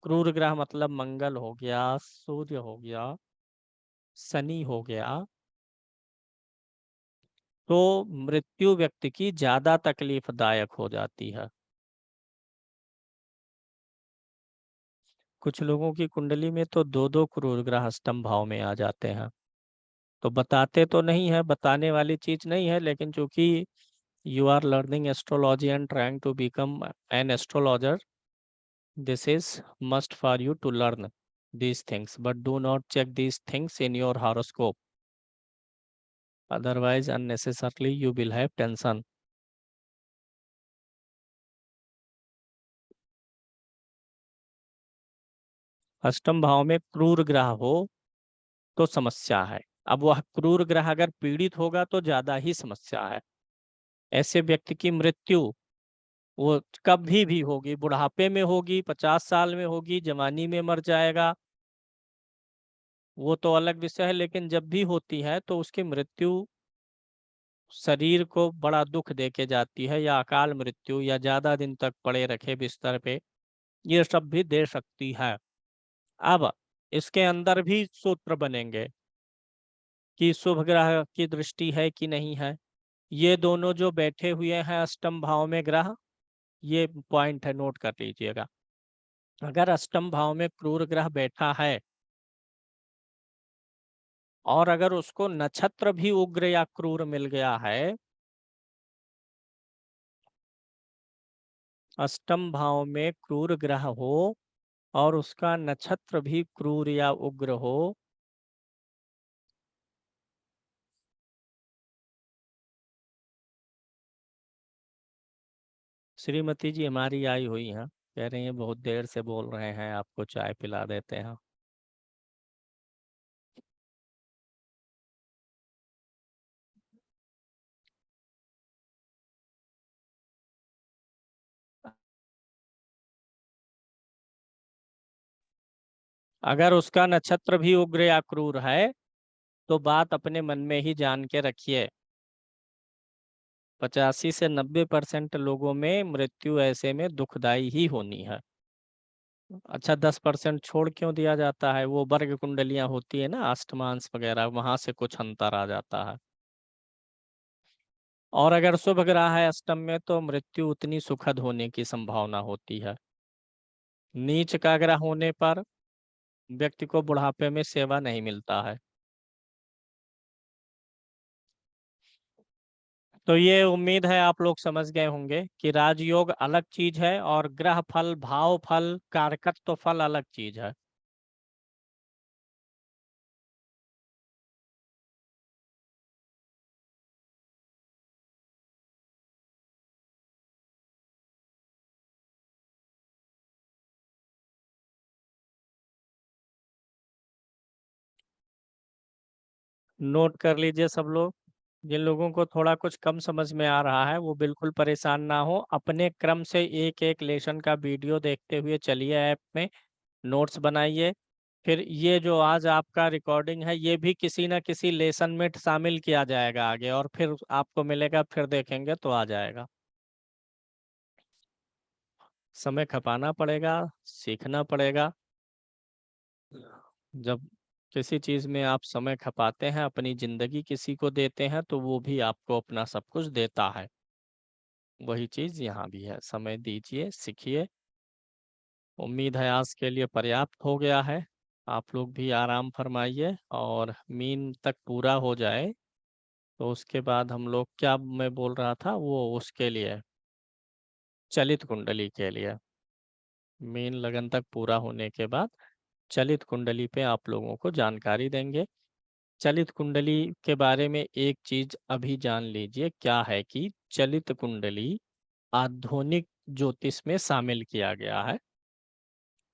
क्रूर ग्रह मतलब मंगल हो गया, सूर्य हो गया, शनि हो गया, तो मृत्यु व्यक्ति की ज्यादा तकलीफदायक हो जाती है। कुछ लोगों की कुंडली में तो 2-2 क्रूर ग्रह अष्टम भाव में आ जाते हैं। तो बताते तो नहीं है, बताने वाली चीज नहीं है, लेकिन चूंकि you are learning astrology and trying to become an astrologer, this is must for you to learn these things, but do not check these things in your horoscope, otherwise unnecessarily you will have tension. अष्टम भाव में क्रूर ग्रह हो तो समस्या है। अब वह क्रूर ग्रह अगर पीड़ित होगा तो ज्यादा ही समस्या है। ऐसे व्यक्ति की मृत्यु वो कभी भी होगी, बुढ़ापे में होगी, 50 साल में होगी, जवानी में मर जाएगा, वो तो अलग विषय है, लेकिन जब भी होती है तो उसकी मृत्यु शरीर को बड़ा दुख दे के जाती है, या अकाल मृत्यु, या ज्यादा दिन तक पड़े रखे बिस्तर पे, ये सब भी दे सकती है। अब इसके अंदर भी सूत्र बनेंगे कि शुभ ग्रह की दृष्टि है कि नहीं है। ये दोनों जो बैठे हुए हैं अष्टम भाव में ग्रह, ये पॉइंट है, नोट कर लीजिएगा। अगर अष्टम भाव में क्रूर ग्रह बैठा है और अगर उसको नक्षत्र भी उग्र या क्रूर मिल गया है, अष्टम भाव में क्रूर ग्रह हो और उसका नक्षत्र भी क्रूर या उग्र हो, श्रीमती जी हमारी आई हुई हैं, कह रही हैं बहुत देर से बोल रहे हैं, आपको चाय पिला देते हैं। अगर उसका नक्षत्र भी उग्र या क्रूर है तो बात अपने मन में ही जान के रखिए, 85 से 90% लोगों में मृत्यु ऐसे में दुखदाई ही होनी है। अच्छा, 10% छोड़ क्यों दिया जाता है? वो वर्ग कुंडलियां होती है ना, अष्टमांश वगैरह, वहां से कुछ अंतर आ जाता है। और अगर शुभ ग्रह है अष्टम में तो मृत्यु उतनी सुखद होने की संभावना होती है। नीच का ग्रह होने पर व्यक्ति को बुढ़ापे में सेवा नहीं मिलता है। तो ये उम्मीद है आप लोग समझ गए होंगे कि राजयोग अलग चीज है और ग्रह फल, भाव फल, कारकत्व फल अलग चीज है। नोट कर लीजिए सब लोग। जिन लोगों को थोड़ा कुछ कम समझ में आ रहा है वो बिल्कुल परेशान ना हो, अपने क्रम से एक एक लेसन का वीडियो देखते हुए चलिए, ऐप में नोट्स बनाइए। फिर ये जो आज आपका रिकॉर्डिंग है ये भी किसी ना किसी लेसन में शामिल किया जाएगा आगे, और फिर आपको मिलेगा, फिर देखेंगे तो आ जाएगा। समय खपाना पड़ेगा, सीखना पड़ेगा। जब किसी चीज में आप समय खपाते हैं, अपनी जिंदगी किसी को देते हैं, तो वो भी आपको अपना सब कुछ देता है। वही चीज यहाँ भी है, समय दीजिए, सीखिए। उम्मीद है आज के लिए पर्याप्त हो गया है। आप लोग भी आराम फरमाइए और मीन तक पूरा हो जाए तो उसके बाद हम लोग, क्या मैं बोल रहा था, वो उसके लिए, चलित कुंडली के लिए, मीन लगन तक पूरा होने के बाद चलित कुंडली पे आप लोगों को जानकारी देंगे। चलित कुंडली के बारे में एक चीज अभी जान लीजिए, क्या है कि चलित कुंडली आधुनिक ज्योतिष में शामिल किया गया है।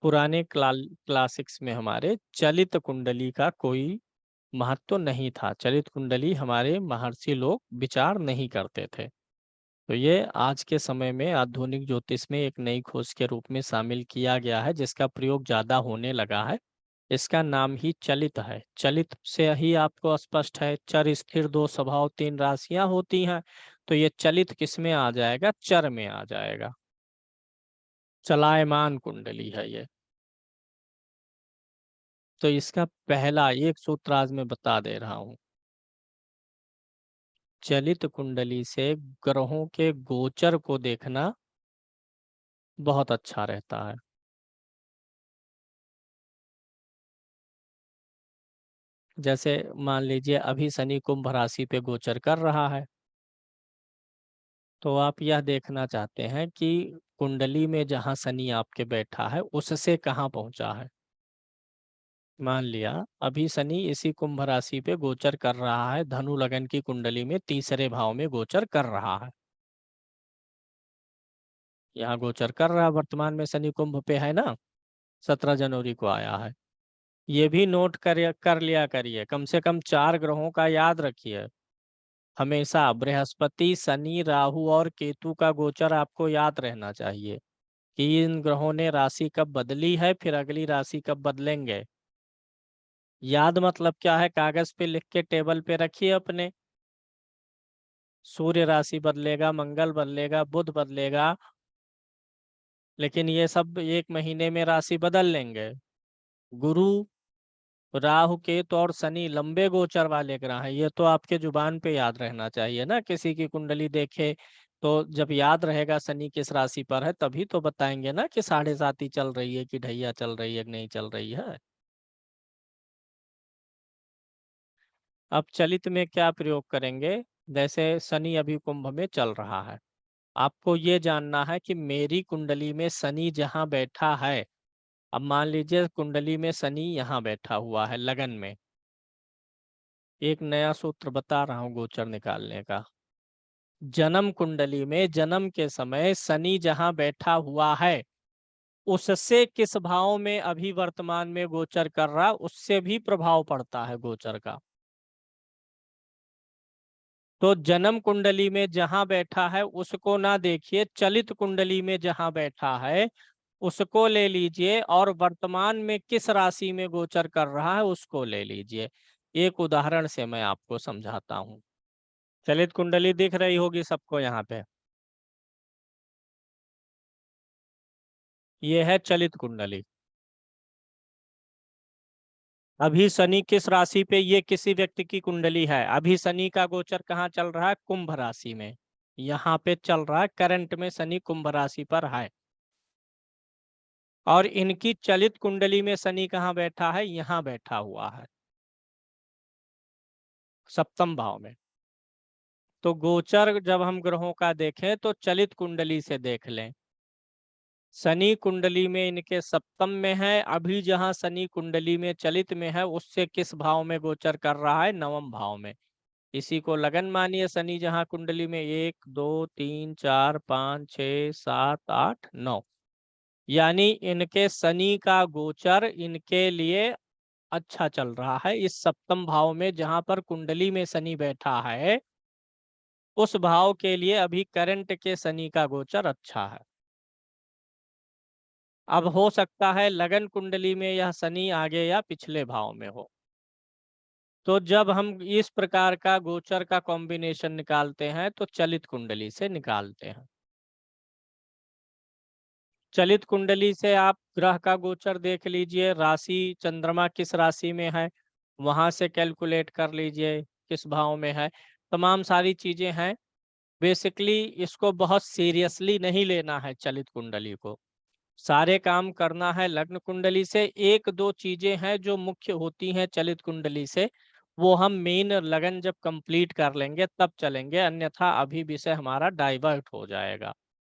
पुराने क्लासिक्स में हमारे चलित कुंडली का कोई महत्व नहीं था, चलित कुंडली हमारे महर्षि लोग विचार नहीं करते थे। तो ये आज के समय में आधुनिक ज्योतिष में एक नई खोज के रूप में शामिल किया गया है, जिसका प्रयोग ज्यादा होने लगा है। इसका नाम ही चलित है। चलित से ही आपको स्पष्ट है, चर स्थिर दो स्वभाव तीन राशियां होती हैं, तो ये चलित किस में आ जाएगा? चर में आ जाएगा। चलायमान कुंडली है ये। तो इसका पहला एक सूत्र आज मैं बता दे रहा हूँ। चलित कुंडली से ग्रहों के गोचर को देखना बहुत अच्छा रहता है। जैसे मान लीजिए अभी शनि कुंभ राशि पे गोचर कर रहा है, तो आप यह देखना चाहते हैं कि कुंडली में जहाँ शनि आपके बैठा है उससे कहाँ पहुंचा है। मान लिया अभी शनि इसी कुंभ राशि पे गोचर कर रहा है, धनु लगन की कुंडली में तीसरे भाव में गोचर कर रहा है। यहाँ गोचर कर रहा है, वर्तमान में शनि कुंभ पे है ना, 17 जनवरी को आया है। ये भी नोट कर लिया करिए, कम से कम 4 ग्रहों का याद रखिए हमेशा। बृहस्पति, शनि, राहु और केतु का गोचर आपको याद रहना चाहिए कि इन ग्रहों ने राशि कब बदली है, फिर अगली राशि कब बदलेंगे। याद मतलब क्या है, कागज पे लिख के टेबल पे रखिए अपने। सूर्य राशि बदलेगा, मंगल बदलेगा, बुध बदलेगा, लेकिन ये सब 1 महीने में राशि बदल लेंगे। गुरु, राहु, केतु और शनि लंबे गोचर वाले ग्रह हैं, ये तो आपके जुबान पे याद रहना चाहिए ना। किसी की कुंडली देखे तो जब याद रहेगा शनि किस राशि पर है, तभी तो बताएंगे ना कि 7.5 चल रही है कि ढैया चल रही है कि नहीं चल रही है। अब चलित में क्या प्रयोग करेंगे, जैसे शनि अभी कुंभ में चल रहा है, आपको ये जानना है कि मेरी कुंडली में शनि जहाँ बैठा है, अब मान लीजिए कुंडली में शनि यहाँ बैठा हुआ है लगन में, एक नया सूत्र बता रहा हूँ गोचर निकालने का। जन्म कुंडली में जन्म के समय शनि जहाँ बैठा हुआ है उससे किस भाव में अभी वर्तमान में गोचर कर रहा, उससे भी प्रभाव पड़ता है गोचर का। तो जन्म कुंडली में जहां बैठा है उसको ना देखिए, चलित कुंडली में जहां बैठा है उसको ले लीजिए, और वर्तमान में किस राशि में गोचर कर रहा है उसको ले लीजिए। एक उदाहरण से मैं आपको समझाता हूँ। चलित कुंडली दिख रही होगी सबको यहाँ पे, ये है चलित कुंडली। अभी शनि किस राशि पे, ये किसी व्यक्ति की कुंडली है, अभी शनि का गोचर कहाँ चल रहा है, कुंभ राशि में, यहाँ पे चल रहा है करंट में शनि कुंभ राशि पर है। और इनकी चलित कुंडली में शनि कहाँ बैठा है, यहाँ बैठा हुआ है सप्तम भाव में। तो गोचर जब हम ग्रहों का देखें तो चलित कुंडली से देख लें। शनि कुंडली में इनके सप्तम में है, अभी जहां शनि कुंडली में चलित में है उससे किस भाव में गोचर कर रहा है, नवम भाव में। इसी को लगन मानिए, शनि जहां कुंडली में 1 2 3 4 5 6 7 8 9, यानी इनके शनि का गोचर इनके लिए अच्छा चल रहा है। इस सप्तम भाव में जहां पर कुंडली में शनि बैठा है उस भाव के लिए अभी करंट के शनि का गोचर अच्छा है। अब हो सकता है लगन कुंडली में यह शनि आगे या पिछले भाव में हो। तो जब हम इस प्रकार का गोचर का कॉम्बिनेशन निकालते हैं तो चलित कुंडली से निकालते हैं। चलित कुंडली से आप ग्रह का गोचर देख लीजिए, राशि चंद्रमा किस राशि में है वहां से कैलकुलेट कर लीजिए किस भाव में है, तमाम सारी चीजें हैं। बेसिकली इसको बहुत सीरियसली नहीं लेना है चलित कुंडली को, सारे काम करना है लग्न कुंडली से। 1-2 चीजें हैं जो मुख्य होती हैं चलित कुंडली से, वो हम मेन लगन जब कंप्लीट कर लेंगे तब चलेंगे, अन्यथा अभी विषय हमारा डाइवर्ट हो जाएगा।